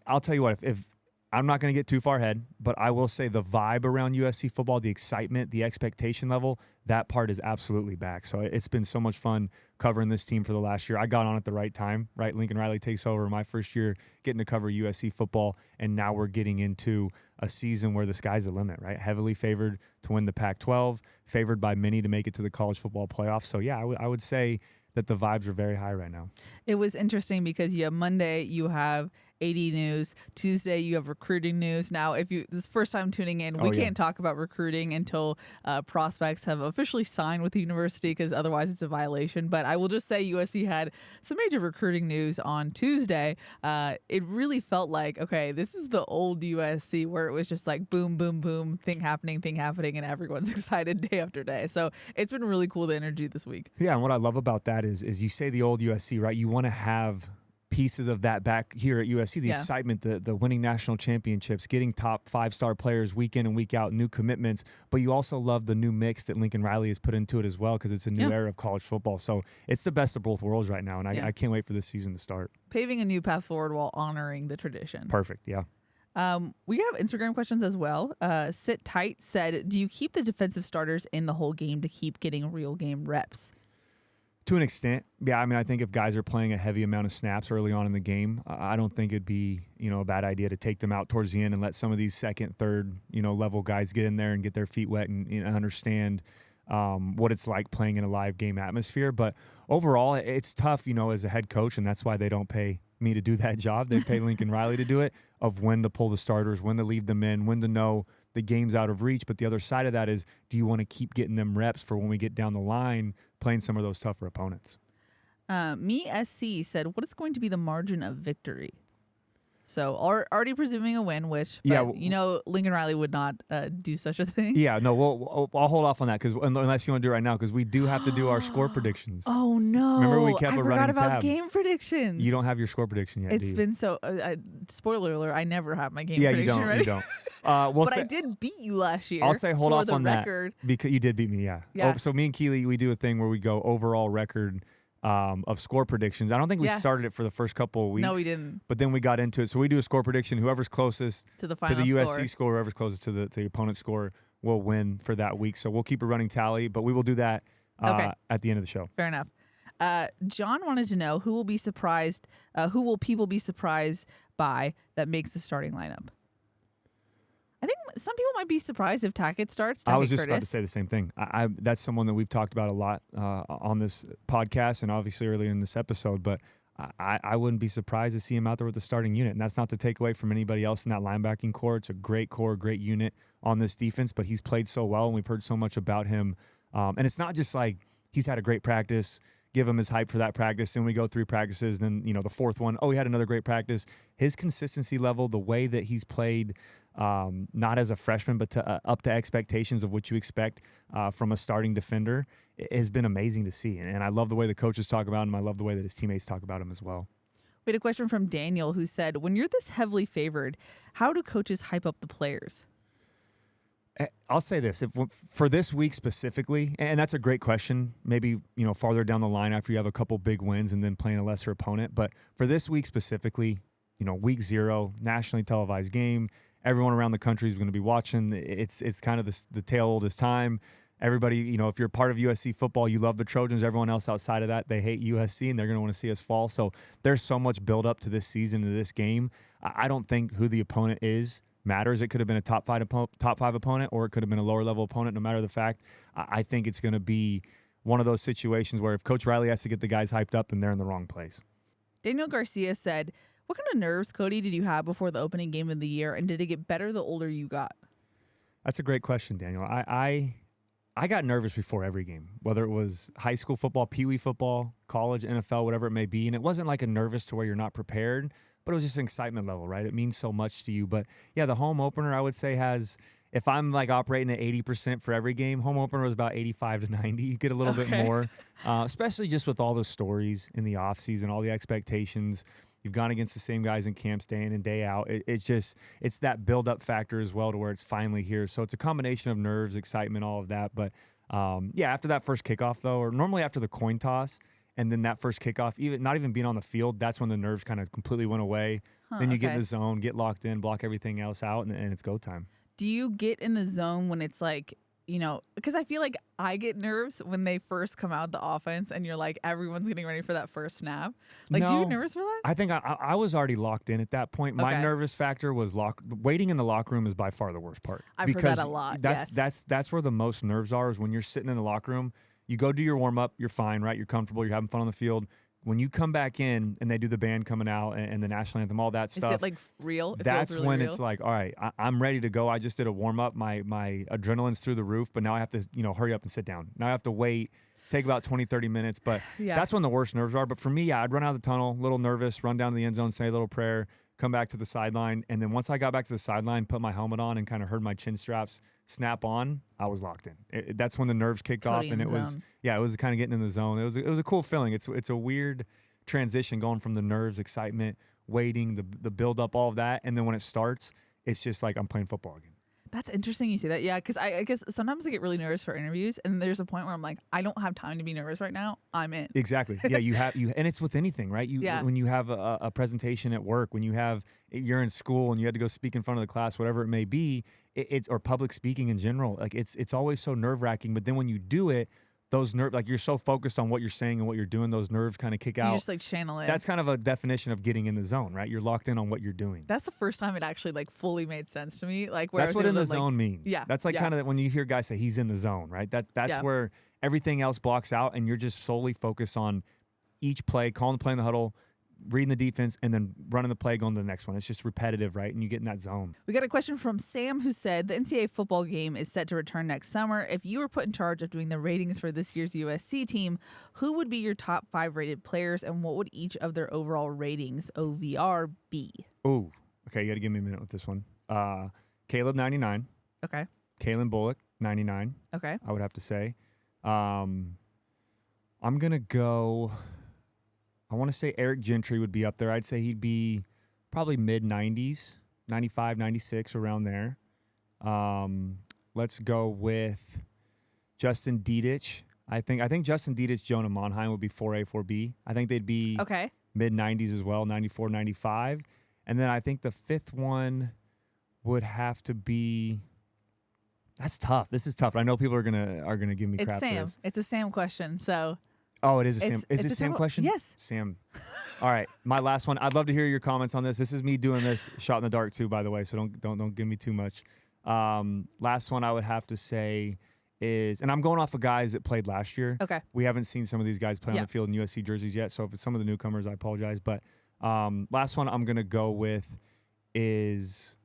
I'll tell you what, if I'm not going to get too far ahead, but I will say the vibe around USC football, the excitement, the expectation level, that part is absolutely back. So it's been so much fun covering this team for the last year. I got on at the right time, right? Lincoln Riley takes over my first year getting to cover USC football, and now we're getting into a season where the sky's the limit, right? Heavily favored to win the Pac-12, favored by many to make it to the college football playoff. So, yeah, I would say that the vibes are very high right now. It was interesting because Monday you have AD news. Tuesday, you have recruiting news. Now, if you this is first time tuning in, we can't talk about recruiting until prospects have officially signed with the university, because otherwise it's a violation. But I will just say USC had some major recruiting news on Tuesday. It really felt like, okay, this is the old USC where it was just like boom, boom, boom, thing happening, and everyone's excited day after day. So it's been really cool, the energy this week. Yeah, and what I love about that is you say the old USC, right? You want to have pieces of that back here at USC, the excitement, the winning national championships, getting top 5-star players week in and week out, new commitments, but you also love the new mix that Lincoln Riley has put into it as well, because it's a new era of college football. So it's the best of both worlds right now, and I can't wait for this season to start. Paving a new path forward while honoring the tradition. Perfect, yeah. We have Instagram questions as well. Sit Tight said, do you keep the defensive starters in the whole game to keep getting real game reps? To an extent, yeah. I mean, I think if guys are playing a heavy amount of snaps early on in the game, I don't think it'd be, a bad idea to take them out towards the end and let some of these second, third, level guys get in there and get their feet wet and understand what it's like playing in a live game atmosphere. But overall, it's tough, as a head coach, and that's why they don't pay me to do that job. They pay Lincoln Riley to do it, of when to pull the starters, when to leave them in, when to know the game's out of reach. But the other side of that is, do you want to keep getting them reps for when we get down the line playing some of those tougher opponents? Me SC said, what is going to be the margin of victory? So already presuming a win, which, Lincoln Riley would not do such a thing. Yeah, no, I'll hold off on that, because unless you want to do it right now, because we do have to do our score predictions. Oh, no. Remember we kept a running tab. I forgot about game predictions. You don't have your score prediction yet, It's been so, spoiler alert, I never have my game prediction ready. You don't. But I did beat you last year. I'll say hold off on record. That, because you did beat me, yeah. So me and Keely, we do a thing where we go overall record of score predictions. I don't think we started it for the first couple of weeks. No, we didn't. But then we got into it. So we do a score prediction. Whoever's closest to the final USC score, whoever's closest to the opponent's score will win for that week. So we'll keep a running tally, but we will do that at the end of the show. Fair enough. John wanted to know who will people be surprised by that makes the starting lineup? I think some people might be surprised if Tackett starts. I was just about to say the same thing. That's someone that we've talked about a lot on this podcast and obviously earlier in this episode, but I wouldn't be surprised to see him out there with the starting unit. And that's not to take away from anybody else in that linebacking core. It's a great core, great unit on this defense, but he's played so well and we've heard so much about him. And it's not just like he's had a great practice, give him his hype for that practice, and we go 3 practices, then the fourth one, he had another great practice. His consistency level, the way that he's played, not as a freshman, but up to expectations of what you expect from a starting defender, has been amazing to see. And I love the way the coaches talk about him. I love the way that his teammates talk about him as well. We had a question from Daniel who said, when you're this heavily favored, how do coaches hype up the players? I'll say this, for this week specifically, and that's a great question, maybe, farther down the line after you have a couple big wins and then playing a lesser opponent. But for this week specifically, week 0, nationally televised game, everyone around the country is going to be watching. It's kind of the tale old as time. Everybody, if you're part of USC football, you love the Trojans. Everyone else outside of that, they hate USC, and they're going to want to see us fall. So there's so much build up to this season, to this game. I don't think who the opponent is matters. It could have been a top five opponent, or it could have been a lower level opponent. No matter the fact, I think it's going to be one of those situations where if Coach Riley has to get the guys hyped up, then they're in the wrong place. Daniel Garcia said, what kind of nerves, Cody, did you have before the opening game of the year, and did it get better the older you got? That's a great question, Daniel. I got nervous before every game, whether it was high school football, peewee football, college, NFL, whatever it may be. And it wasn't like a nervous to where you're not prepared, but it was just an excitement level, right? It means so much to you. But yeah, the home opener, I would say, has, if I'm like operating at 80% for every game, home opener was about 85 to 90. You get a little bit more, especially just with all the stories in the offseason, all the expectations. You've gone against the same guys in camps day in and day out. It's that build-up factor as well to where it's finally here. So it's a combination of nerves, excitement, all of that. But, after that first kickoff, though, or normally after the coin toss, and then that first kickoff, not even being on the field, that's when the nerves kind of completely went away. Then you get in the zone, get locked in, block everything else out, and it's go time. Do you get in the zone when it's like, because I feel like I get nerves when they first come out the offense and you're like, everyone's getting ready for that first snap. Like, do you get nervous for that? I think I was already locked in at that point. My nervous factor was waiting in the locker room is by far the worst part. I've heard that a lot. That's where the most nerves are, is when you're sitting in the locker room. You go do your warm-up, you're fine, right? You're comfortable, you're having fun on the field. when you come back in and they do the band coming out and the national anthem, all that stuff. Is it like real? That's really when real? it's like, all right, I'm ready to go. I just did a warm up. My adrenaline's through the roof, but now I have to, hurry up and sit down. Now I have to wait, take about 20, 30 minutes. But that's when the worst nerves are. But for me, I'd run out of the tunnel, a little nervous, run down to the end zone, say a little prayer, come back to the sideline. And then once I got back to the sideline, put my helmet on and kind of heard my chin straps snap on, I was locked in. That's when the nerves kicked off. And it was kind of getting in the zone. It was a cool feeling. It's a weird transition going from the nerves, excitement, waiting, the build up, all of that. And then when it starts, it's just like I'm playing football again. That's interesting you say that. Yeah, because I guess sometimes I get really nervous for interviews, and there's a point where I'm like, I don't have time to be nervous right now. I'm in. Exactly. Yeah, and it's with anything, right? When you have a presentation at work, when you're in school and you had to go speak in front of the class, whatever it may be, or public speaking in general, like it's always so nerve wracking. But then when you do it, those nerves, like you're so focused on what you're saying and what you're doing, those nerves kind of kick out. You just like channel it. That's kind of a definition of getting in the zone, right? You're locked in on what you're doing. That's the first time it actually like fully made sense to me. Like where that's what in the zone means. Yeah. That's like kind of when you hear guys say he's in the zone, right? That's where everything else blocks out and you're just solely focused on each play, calling the play in the huddle, reading the defense, and then running the play, going to the next one. It's just repetitive, right? And you get in that zone. We got a question from Sam who said, the NCAA football game is set to return next summer. If you were put in charge of doing the ratings for this year's USC team, who would be your top 5 rated players, and what would each of their overall ratings, OVR, be? Oh, okay. You got to give me a minute with this one. Caleb, 99. Okay. Kalen Bullock, 99. Okay. I would have to say. I'm going to go... I want to say Eric Gentry would be up there. I'd say he'd be probably mid-90s, 95, 96, around there. Let's go with Justin Dietich. I think Justin Dietich, Jonah Monheim would be 4A, 4B. I think they'd be mid-90s as well, 94, 95. And then I think the fifth one would have to be... That's tough. This is tough. I know people are gonna give me crap for this. It's a Sam question, so... Oh, it is a Sam. Is it a Sam question? Yes. Sam. All right. My last one. I'd love to hear your comments on this. This is me doing this shot in the dark too, by the way. So don't give me too much. Last one I would have to say is, and I'm going off of guys that played last year. Okay. We haven't seen some of these guys play on the field in USC jerseys yet. So if it's some of the newcomers, I apologize. But last one I'm gonna go with is.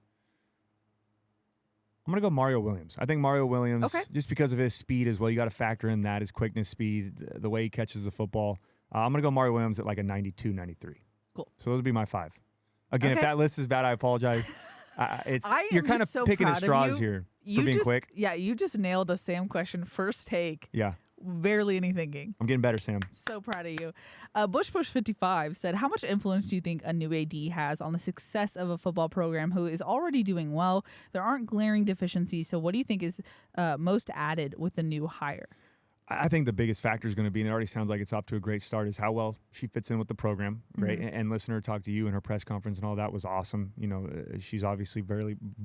I'm going to go Mario Williams. I think Mario Williams, just because of his speed as well, you got to factor in that, his quickness, speed, the way he catches the football. I'm going to go Mario Williams at like a 92, 93. Cool. So those would be my 5. Again, if that list is bad, I apologize. You're kind of so picking at straws here for being quick. Yeah, you just nailed a Sam question first take. Yeah. Barely any thinking. I'm getting better, Sam. So proud of you. Bush55 said, how much influence do you think a new AD has on the success of a football program who is already doing well? There aren't glaring deficiencies, so what do you think is most added with the new hire? I think the biggest factor is going to be, and it already sounds like it's off to a great start, is how well she fits in with the program, right? Mm-hmm. And listening to her talk to you in her press conference and all that was awesome. She's obviously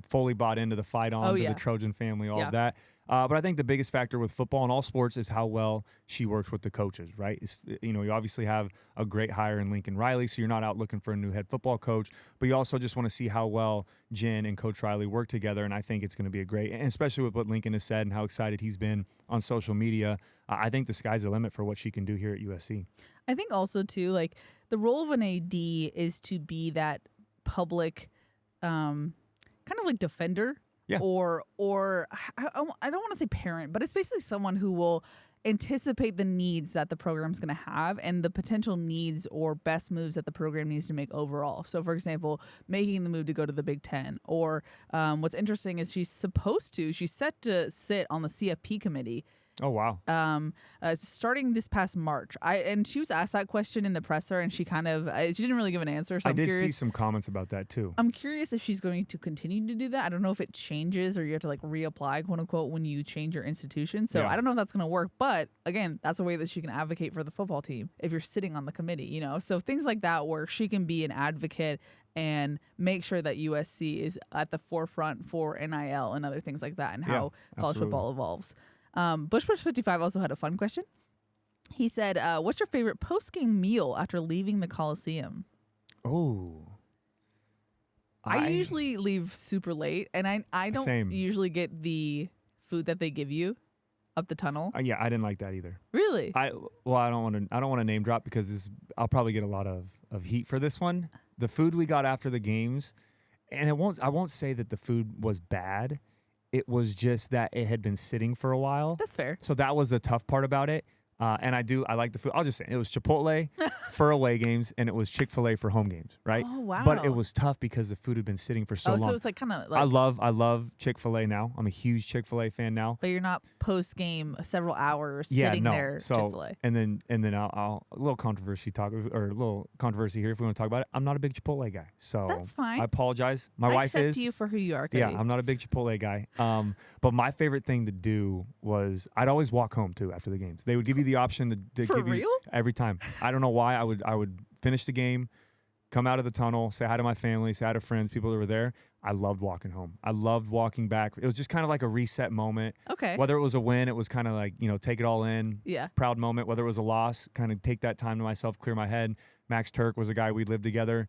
fully bought into the fight on, to the Trojan family, all of that. But I think the biggest factor with football and all sports is how well she works with the coaches, right? You obviously have a great hire in Lincoln Riley, so you're not out looking for a new head football coach, but you also just want to see how well Jen and Coach Riley work together, and I think it's going to be and especially with what Lincoln has said and how excited he's been on social media, I think the sky's the limit for what she can do here at USC. I think also, too, like, the role of an AD is to be that public kind of like defender. Yeah. Or I don't want to say parent, but it's basically someone who will anticipate the needs that the program's going to have and the potential needs or best moves that the program needs to make overall. So, for example, making the move to go to the Big Ten. Or what's interesting is she's set to sit on the CFP committee. Oh, wow. Starting this past March. And she was asked that question in the presser, and she she didn't really give an answer. So I did see some comments about that, too. I'm curious if she's going to continue to do that. I don't know if it changes or you have to, like, reapply, quote unquote, when you change your institution. So I don't know if that's going to work. But, again, that's a way that she can advocate for the football team if you're sitting on the committee, So things like that where she can be an advocate and make sure that USC is at the forefront for NIL and other things like that and how college football evolves. Bush55 also had a fun question. He said, what's your favorite post-game meal after leaving the Coliseum? Oh. I usually leave super late, and I don't usually get the food that they give you up the tunnel? Yeah, I didn't like that either. Really? I don't want to name drop because I'll probably get a lot of heat for this one. The food we got after the games, and I won't say that the food was bad. It was just that it had been sitting for a while. That's fair. So that was the tough part about it. And I like the food. I'll just say it was Chipotle for away games, and it was Chick-fil-A for home games, right? Oh, wow. But it was tough because the food had been sitting for so long. So it's like kind of like... I love Chick-fil-A now. I'm a huge Chick-fil-A fan now. But you're not post-game several hours sitting there, so, Chick-fil-A. And then I'll a little controversy here if we want to talk about it. I'm not a big Chipotle guy. So that's fine. I apologize. My I wife is. accept you for who you are, Cody. Yeah, I'm not a big Chipotle guy. But my favorite thing to do was I'd always walk home too after the games. They would give you the option to for give real? you every time. I don't know why. I would finish the game, come out of the tunnel, say hi to my family, say hi to friends, people that were there. I loved walking home. I loved walking back. It was just kind of like a reset moment. Okay. Whether it was a win, it was kind of like, take it all in. Yeah. Proud moment. Whether it was a loss, kind of take that time to myself, clear my head. Max Turk was a guy we lived together.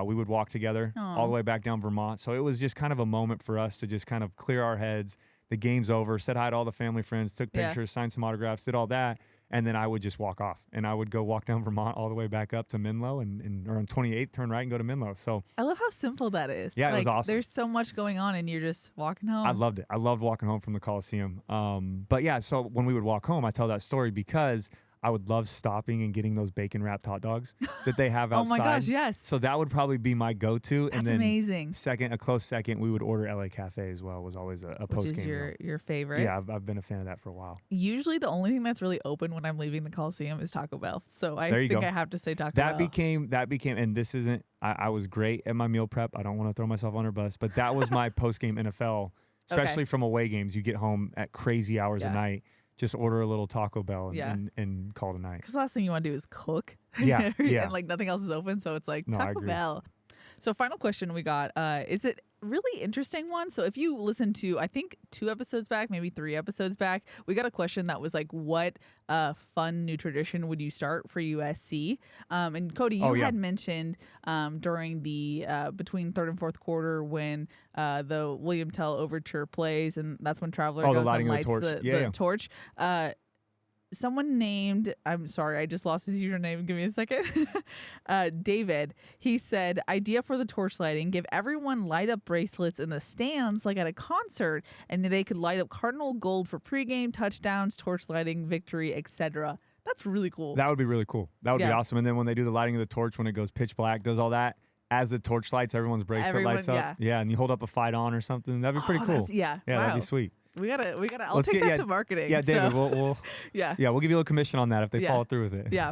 We would walk together all the way back down Vermont. So it was just kind of a moment for us to just kind of clear our heads. The game's over, said hi to all the family friends, took pictures, signed some autographs, did all that. And then I would just walk off, and I would go walk down Vermont all the way back up to Menlo, or on 28th, turn right and go to Menlo. So I love how simple that is. Yeah, it was awesome. There's so much going on, and you're just walking home. I loved it. I loved walking home from the Coliseum. But yeah, so when we would walk home, I tell that story because I would love stopping and getting those bacon-wrapped hot dogs that they have outside. Oh my gosh, yes. So that would probably be my go-to. That's and then amazing. A close second, we would order LA Cafe as well. Was always a post-game Which is your favorite. Yeah, I've been a fan of that for a while. Usually the only thing that's really open when I'm leaving the Coliseum is Taco Bell. So I think I have to say Taco Bell. That became, and this isn't, I was great at my meal prep. I don't want to throw myself under a bus, but that was my post-game NFL, especially from away games. You get home at crazy hours at night. Just order a little Taco Bell and call it a night. Because the last thing you want to do is cook. Yeah. And like nothing else is open. So it's like Taco Bell. So final question we got, is it really interesting one? So if you listen to, I think 2 episodes back, maybe 3 episodes back, we got a question that was like, what fun new tradition would you start for USC? And Cody, you had mentioned during the between third and fourth quarter when the William Tell overture plays, and that's when Traveler goes and lights the torch. Someone named, I'm sorry, I just lost his username. Give me a second. David, he said, idea for the torch lighting, give everyone light up bracelets in the stands like at a concert, and they could light up cardinal gold for pregame, touchdowns, torch lighting, victory, etc. That's really cool. That would be really cool. That would be awesome. And then when they do the lighting of the torch, when it goes pitch black, does all that, as the torch lights, everyone's bracelet lights up. Yeah, and you hold up a fight on or something. That'd be pretty cool. Yeah, that'd be sweet. We gotta. I'll take that to marketing. Yeah, David. So. We'll we'll give you a little commission on that if they follow through with it. Yeah.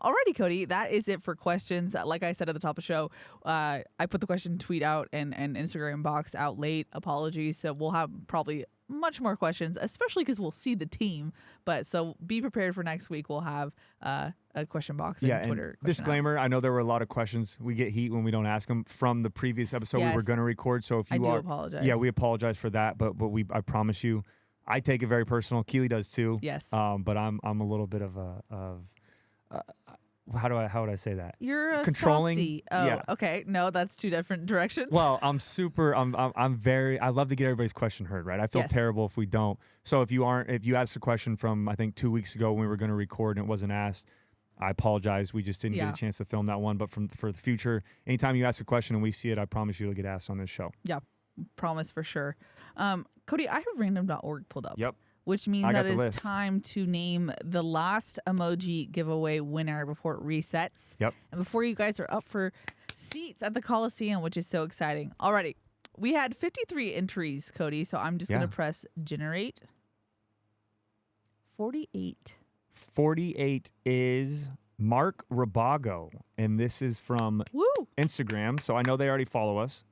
Alrighty, Cody. That is it for questions. Like I said at the top of the show, I put the question tweet out and Instagram box out late. Apologies. So we'll have probably much more questions, especially because we'll see the team. But so be prepared for next week. We'll have a question box and Twitter. And disclaimer: I know there were a lot of questions. We get heat when we don't ask them from the previous episode we were going to record. So if you I do apologize. Yeah, we apologize for that. But I promise you, I take it very personal. Keely does too. Yes. But I'm a little bit of how would I say that? You're a controlling. Softie. Oh, okay. No, that's 2 different directions. Well, I love to get everybody's question heard, right? I feel terrible if we don't. So if you asked a question from, I think 2 weeks ago when we were going to record and it wasn't asked, I apologize. We just didn't get a chance to film that one. But for the future, anytime you ask a question and we see it, I promise you it'll get asked on this show. Yeah, promise for sure. Cody, I have random.org pulled up. Yep. Which means that it's time to name the last emoji giveaway winner before it resets. Yep. And before you guys are up for seats at the Coliseum, which is so exciting. Alrighty. We had 53 entries, Cody, so I'm just going to press generate. 48. 48 is Mark Rabago, and this is from Instagram, so I know they already follow us.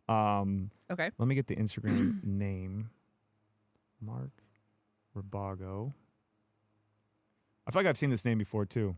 Okay. Let me get the Instagram name. Mark Rabago. I feel like I've seen this name before too.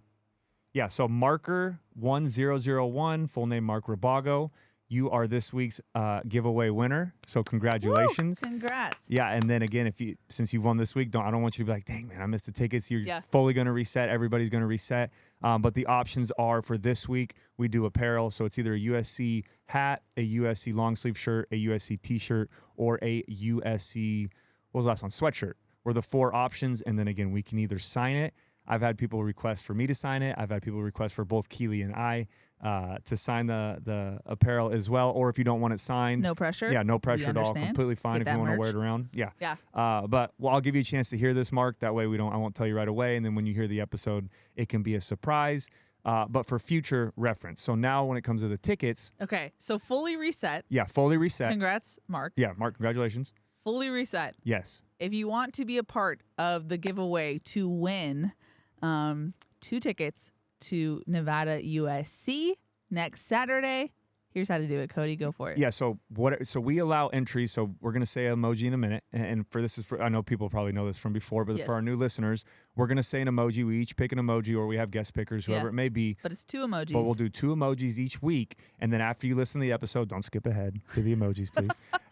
Yeah, so Marker1001, full name Mark Rabago. You are this week's giveaway winner. So congratulations. Woo! Congrats. Yeah, and then again, since you've won this week, I don't want you to be like, dang man, I missed the tickets. You're fully going to reset. Everybody's going to reset. But the options are for this week, we do apparel. So it's either a USC hat, a USC long sleeve shirt, a USC t-shirt, or a USC, what was the last one? Sweatshirt. were the 4 options. And then again, we can either sign it. I've had people request for me to sign it. I've had people request for both Keely and I to sign the apparel as well. Or if you don't want it signed. No pressure. Yeah, no pressure at all. Completely fine if you want to wear it around. Yeah. Yeah. But I'll give you a chance to hear this, Mark. That way I won't tell you right away. And then when you hear the episode, it can be a surprise. But for future reference. So now when it comes to the tickets. Okay. So fully reset. Yeah, fully reset. Congrats, Mark. Yeah, Mark, congratulations. Fully reset. Yes. If you want to be a part of the giveaway to win 2 tickets to Nevada USC next Saturday, here's how to do it. Cody, go for it. Yeah, so we allow entries. So we're going to say emoji in a minute. And I know people probably know this from before, but for our new listeners, we're going to say an emoji. We each pick an emoji, or we have guest pickers, whoever it may be. But it's 2 emojis. But we'll do 2 emojis each week. And then after you listen to the episode, don't skip ahead to the emojis, please.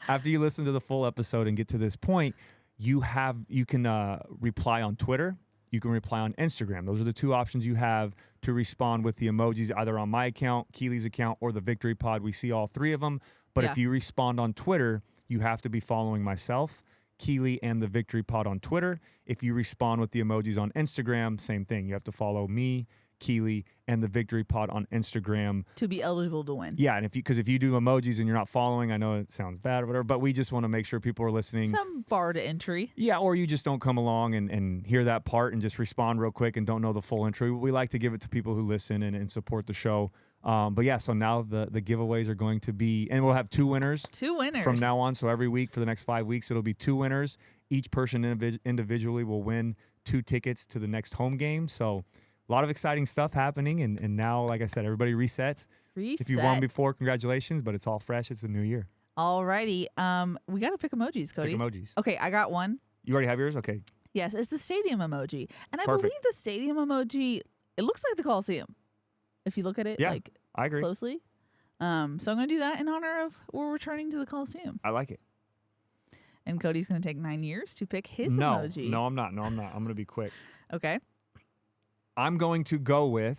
After you listen to the full episode and get to this point, you can reply on Twitter. You can reply on Instagram. Those are the 2 options you have to respond with the emojis, either on my account, Keely's account, or the Victory Pod. We see all 3 of them. But if you respond on Twitter, you have to be following myself, Keely, and the Victory Pod on Twitter. If you respond with the emojis on Instagram, same thing. You have to follow me, Keely, and the Victory Pod on Instagram to be eligible to win. Yeah, and because if you do emojis and you're not following, I know it sounds bad or whatever, but we just want to make sure people are listening. Some bar to entry. Yeah, or you just don't come along and hear that part and just respond real quick and don't know the full entry. We like to give it to people who listen and support the show. But yeah, so now the giveaways are going to be, and we'll have 2 winners. 2 winners. From now on. So every week for the next 5 weeks, it'll be 2 winners. Each person individually will win 2 tickets to the next home game. So a lot of exciting stuff happening. And now, like I said, everybody resets. If you won before, congratulations, but it's all fresh. It's a new year. Alrighty. We got to pick emojis, Cody. Pick emojis. Okay, I got one. You already have yours? Okay. Yes, it's the stadium emoji. And I Perfect. believe the stadium emoji, it looks like the Coliseum. If you look at it I agree. closely. So I'm going to do that in honor of we're returning to the Coliseum. I like it. And Cody's going to take 9 years to pick his emoji. No, I'm not. I'm going to be quick. Okay. I'm going to go with,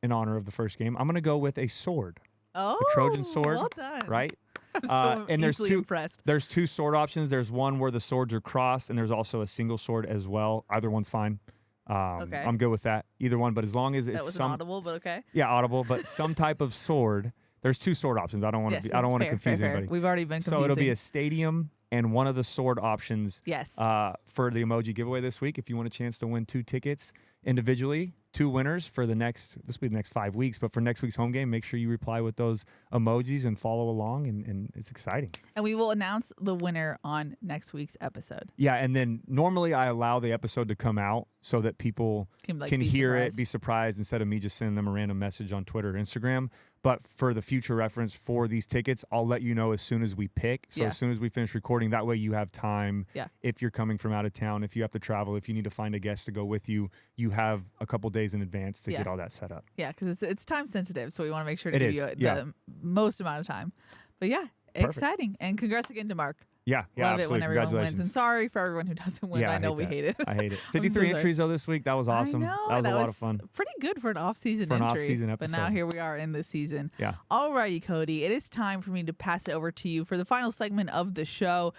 in honor of the first game, I'm going to go with a sword. Oh, a Trojan sword. Well done. Right? I'm so and easily impressed. There's 2 sword options. There's one where the swords are crossed, and there's also a single sword as well. Either one's fine. Okay. I'm good with that. Either one, but as long as it's that was audible, but okay. Yeah, audible, but some type of sword. There's 2 sword options. I don't want to confuse anybody. We've already been confusing. So it'll be a stadium and one of the sword options. Yes. For the emoji giveaway this week, if you want a chance to win 2 tickets individually, 2 winners for this will be the next 5 weeks, but for next week's home game, make sure you reply with those emojis and follow along, and it's exciting. And we will announce the winner on next week's episode. Yeah, and then normally I allow the episode to come out so that people can hear it, be surprised, instead of me just sending them a random message on Twitter or Instagram. But for the future reference for these tickets, I'll let you know as soon as we pick. So as soon as we finish recording, that way you have time. Yeah. If you're coming from out of town, if you have to travel, if you need to find a guest to go with you, you have a couple days in advance to get all that set up. Yeah, because it's time sensitive, so we want to make sure to give you the most amount of time. But yeah, exciting. And congrats again to Mark. Yeah, Love it when everyone wins. And sorry for everyone who doesn't win. I know we hate it. I hate it. 53 entries, though, this week. That was awesome. I know, that was a lot of fun. Pretty good for an off-season entry. For an off-season episode. But now here we are in this season. Yeah. Alrighty, Cody. It is time for me to pass it over to you for the final segment of the show.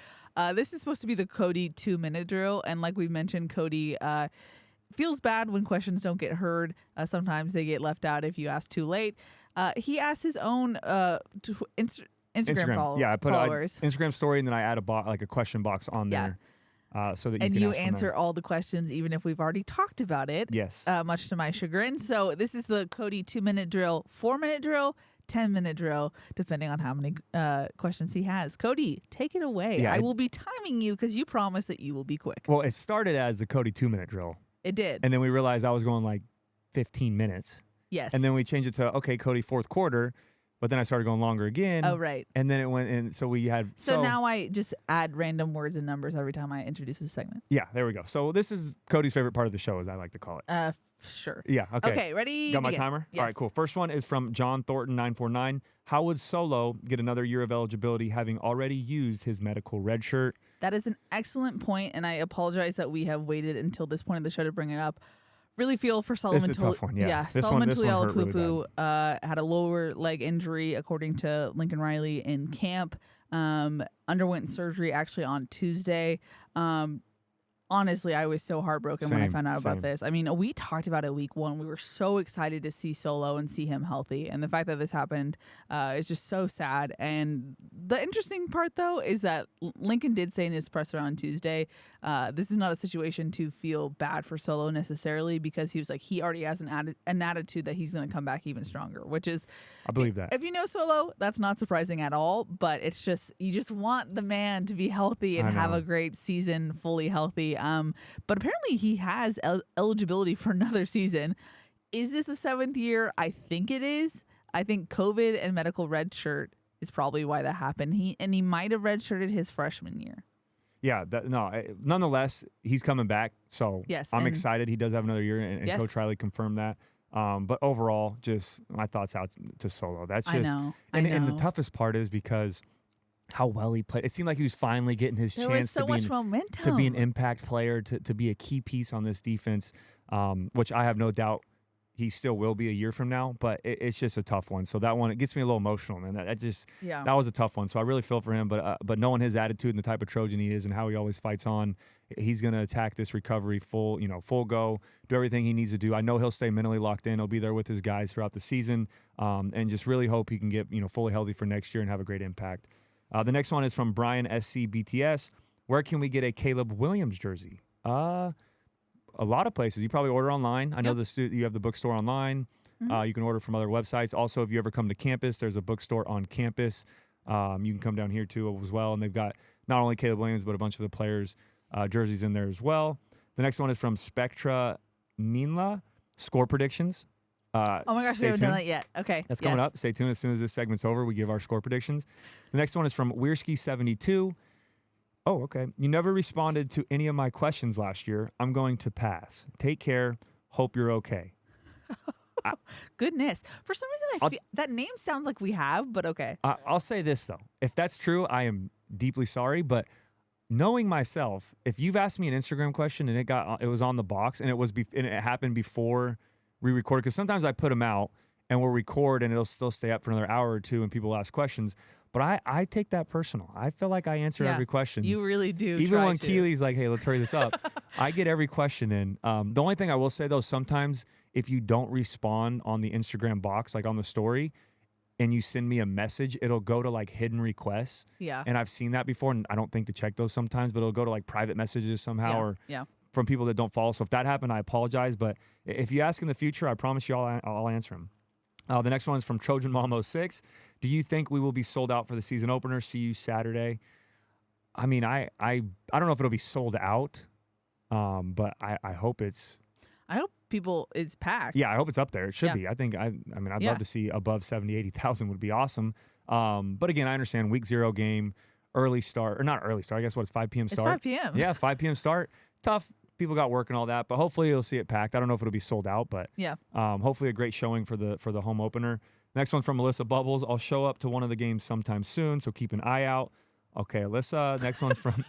This is supposed to be the Cody 2-minute drill. And like we mentioned, Cody feels bad when questions don't get heard. Sometimes they get left out if you ask too late. He asked his own Instagram followers. Yeah, I put an Instagram story, and then I add a question box on there. So that you can answer all the questions, even if we've already talked about it. Yes. Much to my chagrin. So this is the Cody 2-minute drill, 4-minute drill, 10-minute drill, depending on how many questions he has. Cody, take it away. Yeah, I will be timing you because you promised that you will be quick. Well, it started as the Cody 2-minute drill. It did. And then we realized I was going like 15 minutes. Yes. And then we changed it to, okay, Cody, 4th quarter. But then I started going longer again. Oh, right. And then it went, and so we had... So now I just add random words and numbers every time I introduce this segment. Yeah, there we go. So this is Cody's favorite part of the show, as I like to call it. Sure. Yeah, okay. Okay, ready? Got my timer? Yes. All right, cool. First one is from John Thornton 949. How would Solo get another year of eligibility having already used his medical red shirt? That is an excellent point, and I apologize that we have waited until this point of the show to bring it up. Really feel for Solomon. This is a tough one, yeah. Solomon Tuliaupupu had a lower leg injury, according to Lincoln Riley in camp. Underwent surgery actually on Tuesday. honestly, I was so heartbroken when I found out about this. I mean, we talked about it week 1. We were so excited to see Solo and see him healthy. And the fact that this happened is just so sad. And the interesting part, though, is that Lincoln did say in his presser on Tuesday, this is not a situation to feel bad for Solo necessarily, because he was like, he already has an attitude that he's going to come back even stronger, which is, I believe that. If you know Solo, that's not surprising at all. But it's just, you just want the man to be healthy and have a great season, fully healthy. But apparently he has eligibility for another season. Is this a 7th year? I think it is. I think COVID and medical redshirt is probably why that happened. He might have redshirted his freshman year. Yeah, nonetheless, he's coming back. So yes, I'm excited. He does have another year, and yes. Coach Riley confirmed that. But overall, just my thoughts out to Solo. That's just, I know. And the toughest part is because how well he played. It seemed like he was finally getting his chance to be an impact player, to be a key piece on this defense, which I have no doubt he still will be a year from now. But it's just a tough one. So that one, it gets me a little emotional, man. That was a tough one. So I really feel for him. But knowing his attitude and the type of Trojan he is and how he always fights on, he's going to attack this recovery full go, do everything he needs to do. I know he'll stay mentally locked in. He'll be there with his guys throughout the season, and just really hope he can get fully healthy for next year and have a great impact. The next one is from Brian SCBTS. Where can we get a Caleb Williams jersey? A lot of places. You probably order online. I know you have the bookstore online. Mm-hmm. You can order from other websites. Also, if you ever come to campus, there's a bookstore on campus. You can come down here too as well. And they've got not only Caleb Williams, but a bunch of the players' jerseys in there as well. The next one is from Spectra Ninla. Score predictions. Oh my gosh, we haven't done that yet. Okay. That's coming up. Stay tuned. As soon as this segment's over, we give our score predictions. The next one is from Weirski72. Oh, okay. You never responded to any of my questions last year. I'm going to pass. Take care. Hope you're okay. Goodness. For some reason, I feel that name sounds like we have, but okay. I'll say this, though. If that's true, I am deeply sorry, but knowing myself, if you've asked me an Instagram question and it was on the box and it happened before we recorded, because sometimes I put them out and we'll record and it'll still stay up for another hour or two and people ask questions. But I take that personal. I feel like I answer every question. You really do. Even when Keely's like, hey, let's hurry this up. I get every question in. The only thing I will say, though, sometimes if you don't respond on the Instagram box, like on the story, and you send me a message, it'll go to like hidden requests. Yeah. And I've seen that before, and I don't think to check those sometimes, but it'll go to like private messages somehow or from people that don't follow. So if that happened, I apologize. But if you ask in the future, I promise you I'll answer them. The next one is from Trojan Mom 06. Do you think we will be sold out for the season opener? See you Saturday. I mean, I don't know if it'll be sold out, but I hope it's. I hope it's packed. Yeah, I hope it's up there. It should be. I mean, I'd love to see above 70, 80,000 would be awesome. But again, I understand week 0 game, early start, or not early start. I guess it's 5 p.m. start. It's 5 p.m. Yeah, 5 p.m. start. Tough. People got work and all that, but hopefully you'll see it packed. I don't know if it'll be sold out, but hopefully a great showing for the home opener. Next one's from Alyssa Bubbles. I'll show up to one of the games sometime soon, so keep an eye out. Okay, Alyssa. Next one's from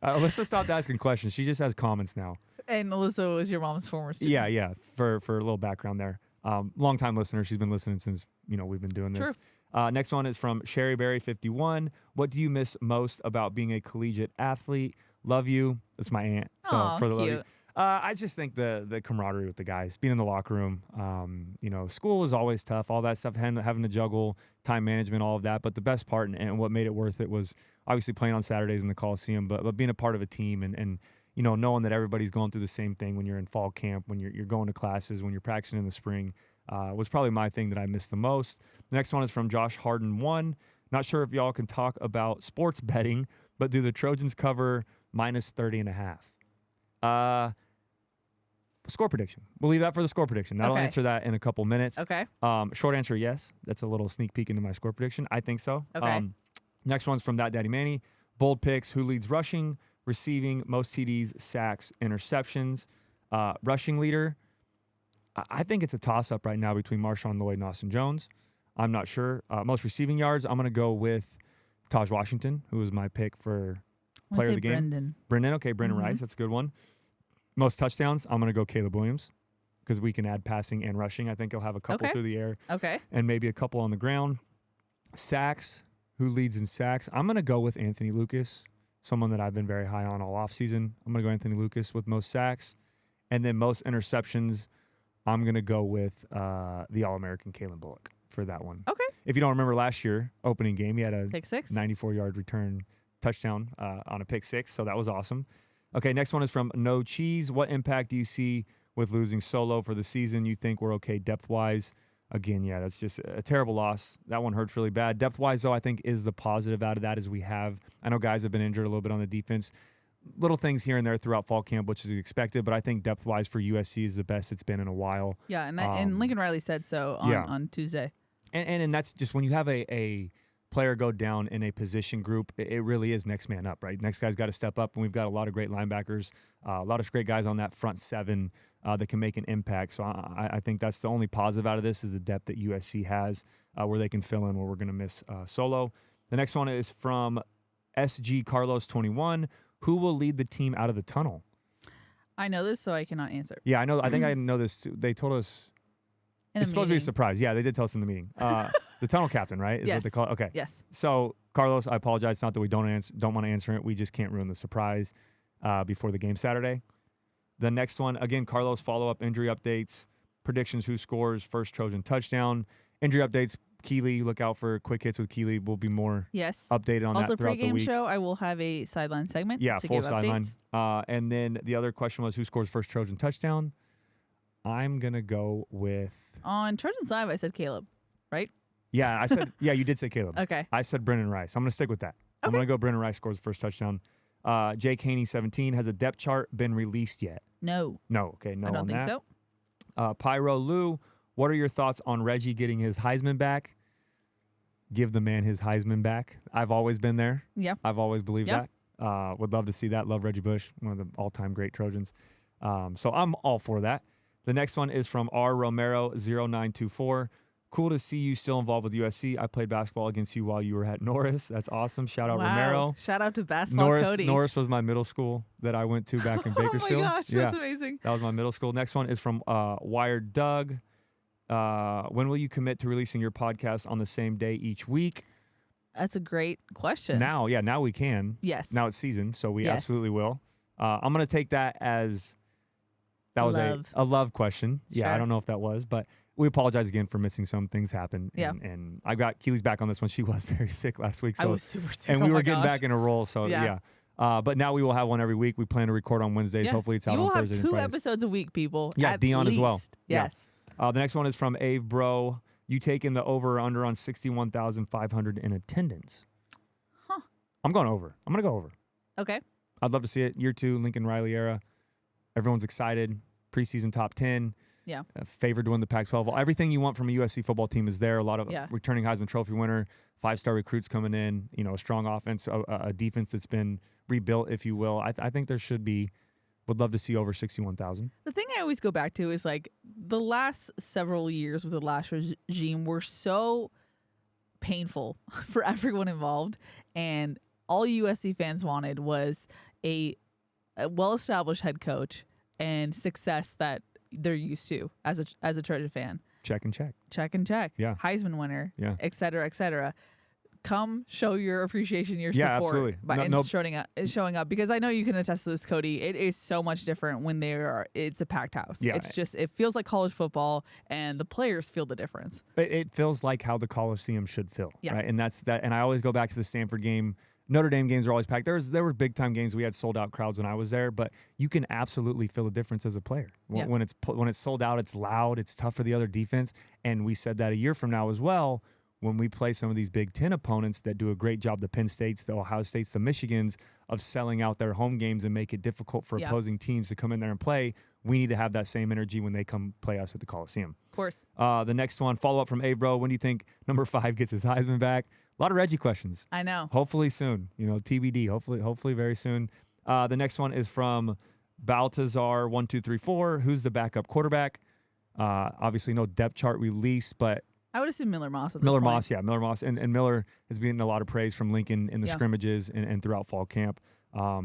Alyssa. Stopped asking questions. She just has comments now. And Alyssa was your mom's former student. Yeah. For a little background there. Long time listener. She's been listening since we've been doing this. True. Next one is from Sherryberry51. What do you miss most about being a collegiate athlete? Love you. That's my aunt. So Aww, for the cute. love you. I just think the camaraderie with the guys, being in the locker room, school is always tough, all that stuff, having to juggle time management, all of that. But the best part and what made it worth it was obviously playing on Saturdays in the Coliseum, but being a part of a team and knowing that everybody's going through the same thing when you're in fall camp, when you're going to classes, when you're practicing in the spring, was probably my thing that I missed the most. The next one is from Josh Harden 1. Not sure if y'all can talk about sports betting, but do the Trojans cover -30.5? Score prediction. We'll leave that for the score prediction. I'll answer that in a couple minutes. Okay. Short answer, yes. That's a little sneak peek into my score prediction. I think so. Okay. Next one's from That Daddy Manny. Bold picks. Who leads rushing, receiving, most TDs, sacks, interceptions? Rushing leader. I think it's a toss-up right now between Marshawn Lloyd and Austin Jones. I'm not sure. Most receiving yards, I'm going to go with Taj Washington, who was my pick for player of the game. Brendan. Okay, Brendan Rice. That's a good one. Most touchdowns, I'm going to go Caleb Williams because we can add passing and rushing. I think he'll have a couple through the air. Okay. And maybe a couple on the ground. Sacks, who leads in sacks? I'm going to go with Anthony Lucas. someone that I've been very high on all offseason. I'm going to go Anthony Lucas with most sacks. And then most interceptions, I'm going to go with the All-American Kalen Bullock for that one. Okay. If you don't remember last year, opening game, he had a pick six, 94-yard return touchdown on a pick six, so that was awesome. Okay, next one is from No Cheese. What impact do you see with losing Solo for the season? You think we're okay depth-wise? Again, yeah, that's just a terrible loss. That one hurts really bad. Depth-wise, though, I think is the positive out of that is we have – I know guys have been injured a little bit on the defense. Little things here and there throughout fall camp, which is expected, but I think depth-wise for USC is the best it's been in a while. Yeah, and Lincoln Riley said so on Tuesday. And that's just when you have a player go down in a position group, it really is next man up, right? Next guy's got to step up, and we've got a lot of great linebackers, a lot of great guys on that front seven that can make an impact. So I think that's the only positive out of this is the depth that USC has where they can fill in where we're going to miss Solo. The next one is from SG Carlos 21. Who will lead the team out of the tunnel? I know this, so I cannot answer. Yeah, I know. I think I know this too. They told us it's supposed to be a surprise. Yeah, they did tell us in the meeting. The tunnel captain, right? Is yes. what they call it? Okay. Yes. So, Carlos, I apologize. It's not that we don't want to answer it. We just can't ruin the surprise before the game Saturday. The next one, again, Carlos, follow-up injury updates, predictions, who scores, first Trojan touchdown. Injury updates, Keely, look out for quick hits with Keely. We'll be more updated on also, that throughout the week. Also, pregame show, I will have a sideline segment to full give sideline. Updates. And then the other question was, who scores first Trojan touchdown? I'm going to go with... On Trojans Live, I said Caleb, right? Yeah, I said, yeah, you did say Caleb. Okay. I said Brennan Rice. I'm going to stick with that. I'm going to go Brennan Rice scores first touchdown. Jake Haney, 17. Has a depth chart been released yet? No. No. Okay, no I don't on think that. so. Pyro Lou, what are your thoughts on Reggie getting his Heisman back? Give the man his Heisman back. I've always been there. Yeah. I've always believed that. Would love to see that. Love Reggie Bush, one of the all-time great Trojans. So I'm all for that. The next one is from R. Romero 0924. Cool to see you still involved with USC. I played basketball against you while you were at Norris. That's awesome. Shout out Romero. Shout out to basketball Cody. Norris was my middle school that I went to back in Bakersfield. Oh my gosh, that's amazing. That was my middle school. Next one is from Wired Doug. When will you commit to releasing your podcast on the same day each week? That's a great question. Now we can. Yes. Now it's season, so we absolutely will. I'm going to take that as that was a love question. Sure. Yeah, I don't know if that was, but we apologize again for missing some things happen. And I got Keely's back on this one. She was very sick last week. So, I was super sick. And we were getting back in a roll. So, yeah. But now we will have one every week. We plan to record on Wednesdays. Hopefully it's out on Thursdays and Fridays. You will have 2 episodes a week, people. Yeah, Dion as well. Yes. The next one is from Ave Bro. You taking the over or under on 61,500 in attendance? Huh. I'm going over. I'm going to go over. Okay. I'd love to see it. Year 2, Lincoln Riley era. Everyone's excited. Preseason top 10. Yeah. Favored to win the Pac-12. Everything you want from a USC football team is there. A lot of returning Heisman Trophy winner, 5-star recruits coming in, a strong offense, a defense that's been rebuilt, if you will. I think there should be, would love to see over 61,000. The thing I always go back to is like the last several years with the last regime were so painful for everyone involved. And all USC fans wanted was a well-established head coach and success that they're used to as a Trojan fan. Check and check. Check and check. Yeah. Heisman winner. Yeah. Et cetera, et cetera. Come show your appreciation, your support by showing up, because I know you can attest to this, Cody. It is so much different when it's a packed house. Yeah. It's just, it feels like college football, and the players feel the difference. It feels like how the Coliseum should feel. Yeah. Right? And that's that. And I always go back to the Stanford game. Notre Dame games are always packed. There were big time games we had sold out crowds when I was there, but you can absolutely feel a difference as a player. When it's sold out, it's loud, it's tough for the other defense, and we said that a year from now as well. When we play some of these Big Ten opponents that do a great job, the Penn States, the Ohio States, the Michigans, of selling out their home games and make it difficult for opposing teams to come in there and play, we need to have that same energy when they come play us at the Coliseum. Of course. The next one, follow-up from A-Bro. When do you think number 5 gets his Heisman back? A lot of Reggie questions. I know. Hopefully soon. TBD. Hopefully very soon. The next one is from Baltazar1234. Who's the backup quarterback? Obviously no depth chart release, but I would assume Miller Moss. Miller Moss. And Miller has been a lot of praise from Lincoln in the scrimmages and throughout fall camp.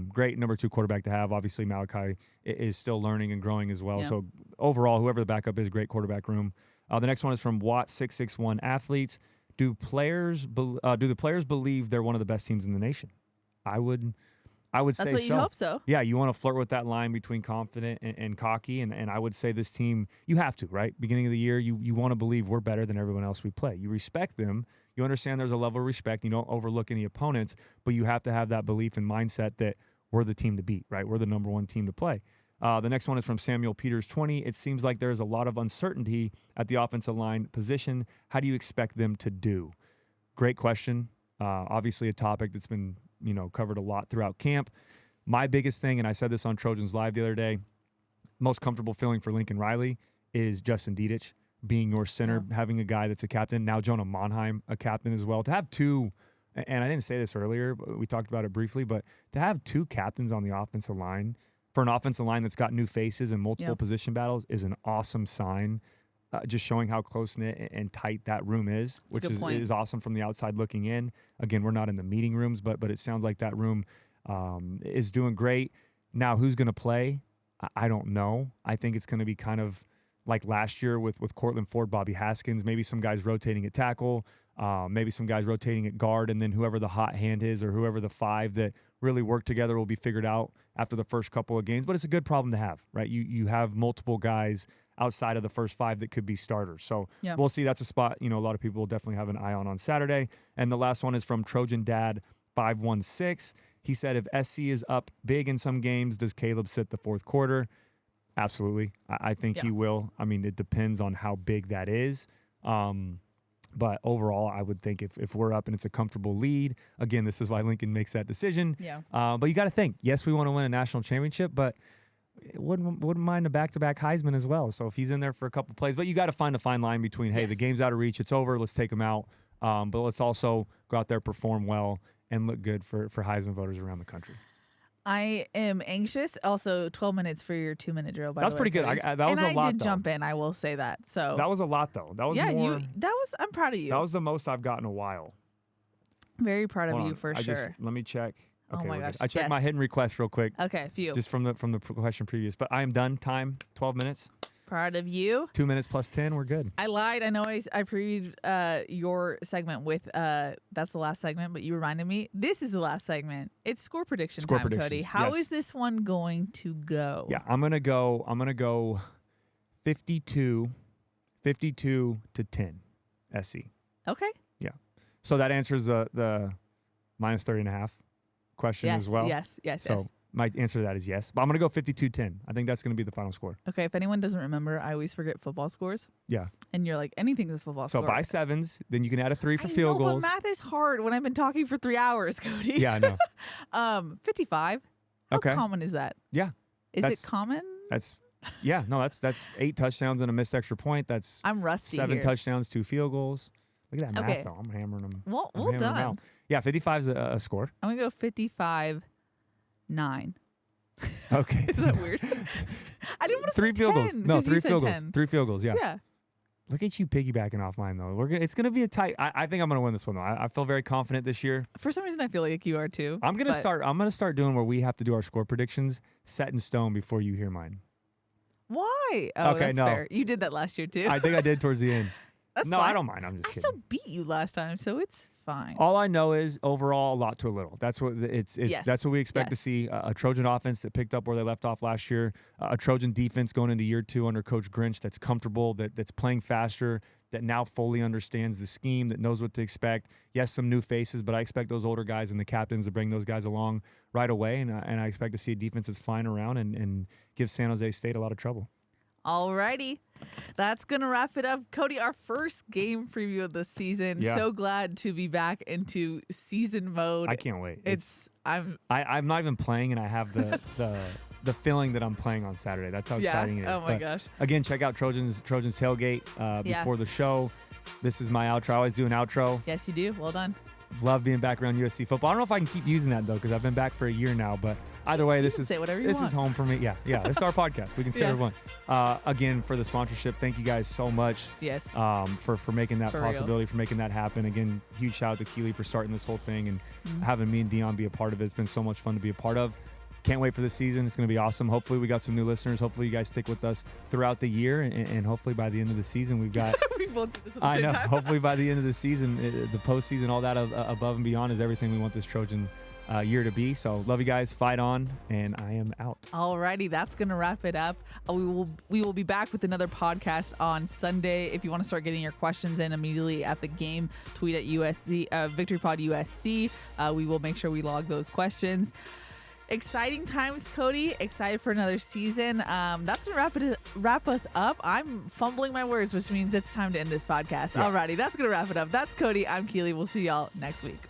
Great number 2 quarterback to have. Obviously, Malachi is still learning and growing as well. Yeah. So overall, whoever the backup is, great quarterback room. The next one is from Watt661 Athletes. Do the players believe they're one of the best teams in the nation? I would I would say so. That's what you hope so. Yeah, you want to flirt with that line between confident and cocky, and I would say this team, you have to, right? Beginning of the year, you want to believe we're better than everyone else we play. You respect them. You understand there's a level of respect. You don't overlook any opponents, but you have to have that belief and mindset that we're the team to beat, right? We're the number one team to play. The next one is from Samuel Peters, 20. It seems like there's a lot of uncertainty at the offensive line position. How do you expect them to do? Great question. Obviously a topic that's been covered a lot throughout camp. My biggest thing, and I said this on Trojans Live the other day, most comfortable feeling for Lincoln Riley is Justin Dedich being your center, having a guy that's a captain. Now Jonah Monheim, a captain as well. To have two, and I didn't say this earlier, but we talked about it briefly, but to have two captains on the offensive line for an offensive line that's got new faces and multiple position battles is an awesome sign. Just showing how close-knit and tight that room is, which is awesome from the outside looking in. Again, we're not in the meeting rooms, but it sounds like that room is doing great. Now, who's going to play? I don't know. I think it's going to be kind of like last year with Cortland Ford, Bobby Haskins, maybe some guys rotating at tackle, maybe some guys rotating at guard, and then whoever the hot hand is or whoever the five that really work together will be figured out after the first couple of games. But it's a good problem to have, right? You have multiple guys outside of the first five that could be starters. So we'll see. That's a spot, a lot of people will definitely have an eye on Saturday. And the last one is from Trojan Dad 516. He said, if SC is up big in some games, does Caleb sit the fourth quarter? Absolutely. I think he will. I mean, it depends on how big that is. But overall, I would think if we're up and it's a comfortable lead, again, this is why Lincoln makes that decision. Yeah. But you got to think, yes, we want to win a national championship, but wouldn't mind a back-to-back Heisman as well. So if he's in there for a couple plays, but you got to find a fine line between, hey, the game's out of reach, it's over, let's take him out. But let's also go out there, perform well, and look good for Heisman voters around the country. I am anxious. Also, 12 minutes for your 2-minute drill. That's pretty good. That was a lot. I did jump in. I will say that. So that was a lot, though. That was more. I'm proud of you. That was the most I've gotten in a while. Very proud of you for sure. Let me check. Okay, oh my gosh! I checked my hidden request real quick. Okay, a few. Just from the question previous, but I am done. Time 12 minutes. Proud of you. 2 minutes plus 10. We're good. I lied. I know I previewed your segment with that's the last segment, but you reminded me this is the last segment. It's score prediction time, Cody. How is this one going to go? Yeah, I'm gonna go 52 to 10 SC. Okay. Yeah. So that answers the minus 30.5 question as well. Yes. So my answer to that is yes. But I'm going to go 52-10. I think that's going to be the final score. Okay, if anyone doesn't remember, I always forget football scores. Yeah. And you're like, anything's a football score. So by sevens, then you can add a 3 for field goals. But math is hard when I've been talking for 3 hours, Cody. Yeah, I know. 55. How common is that? Yeah. Is it common? That's 8 touchdowns and a missed extra point. I'm rusty 7 touchdowns, 2 field goals. Look at that math, though. I'm hammering them. Well done. Yeah, 55 is a score. I'm going to go 55-9. Okay. Is that weird? I didn't want to 3 say field 10, goals. No, 3 field goals. 10. 3 field goals, yeah. Yeah. Look at you piggybacking off mine, though. It's going to be a tight. I think I'm going to win this one, though. I feel very confident this year. For some reason, I feel like you are, too. I'm going to start doing where we have to do our score predictions set in stone before you hear mine. Why? Oh, okay, that's fair. You did that last year, too. I think I did towards the end. That's no, fine. I don't mind. I'm just kidding. I still beat you last time, so it's fine. All I know is overall a lot to a little. That's what that's what we expect to see. A Trojan offense that picked up where they left off last year. A Trojan defense going into year 2 under Coach Grinch that's comfortable, that's playing faster, that now fully understands the scheme, that knows what to expect. Yes, some new faces, but I expect those older guys and the captains to bring those guys along right away. And I expect to see a defense that's flying around and give San Jose State a lot of trouble. Alrighty. That's going to wrap it up. Cody, our first game preview of the season. Yeah. So glad to be back into season mode. I can't wait. I'm not even playing, and I have the feeling that I'm playing on Saturday. That's how exciting it is. Oh my gosh. Again, check out Trojans Tailgate before the show. This is my outro. I always do an outro. Yes, you do. Well done. Love being back around USC football. I don't know if I can keep using that, though, because I've been back for a year now. But either way, this is home for me. Yeah. This is our podcast. We can say everyone. Again, for the sponsorship, thank you guys so much. Yes. For making that possibility, for making that happen. Again, huge shout out to Keely for starting this whole thing and having me and Dion be a part of it. It's been so much fun to be a part of. Can't wait for the season. It's going to be awesome. Hopefully, we got some new listeners. Hopefully, you guys stick with us throughout the year, and hopefully by the end of the season, we've got. We both did this at the same time. Hopefully, by the end of the season, the postseason, all that above and beyond is everything we want this Trojan year to be. So love you guys. Fight on, and I am out. Alrighty, that's gonna wrap it up. We will be back with another podcast on Sunday. If you want to start getting your questions in immediately at the game, tweet at USC VictoryPod USC. We will make sure we log those questions. Exciting times, Cody. Excited for another season. That's gonna wrap us up. I'm fumbling my words, which means it's time to end this podcast. Alrighty, that's gonna wrap it up. That's Cody. I'm Keely. We'll see y'all next week.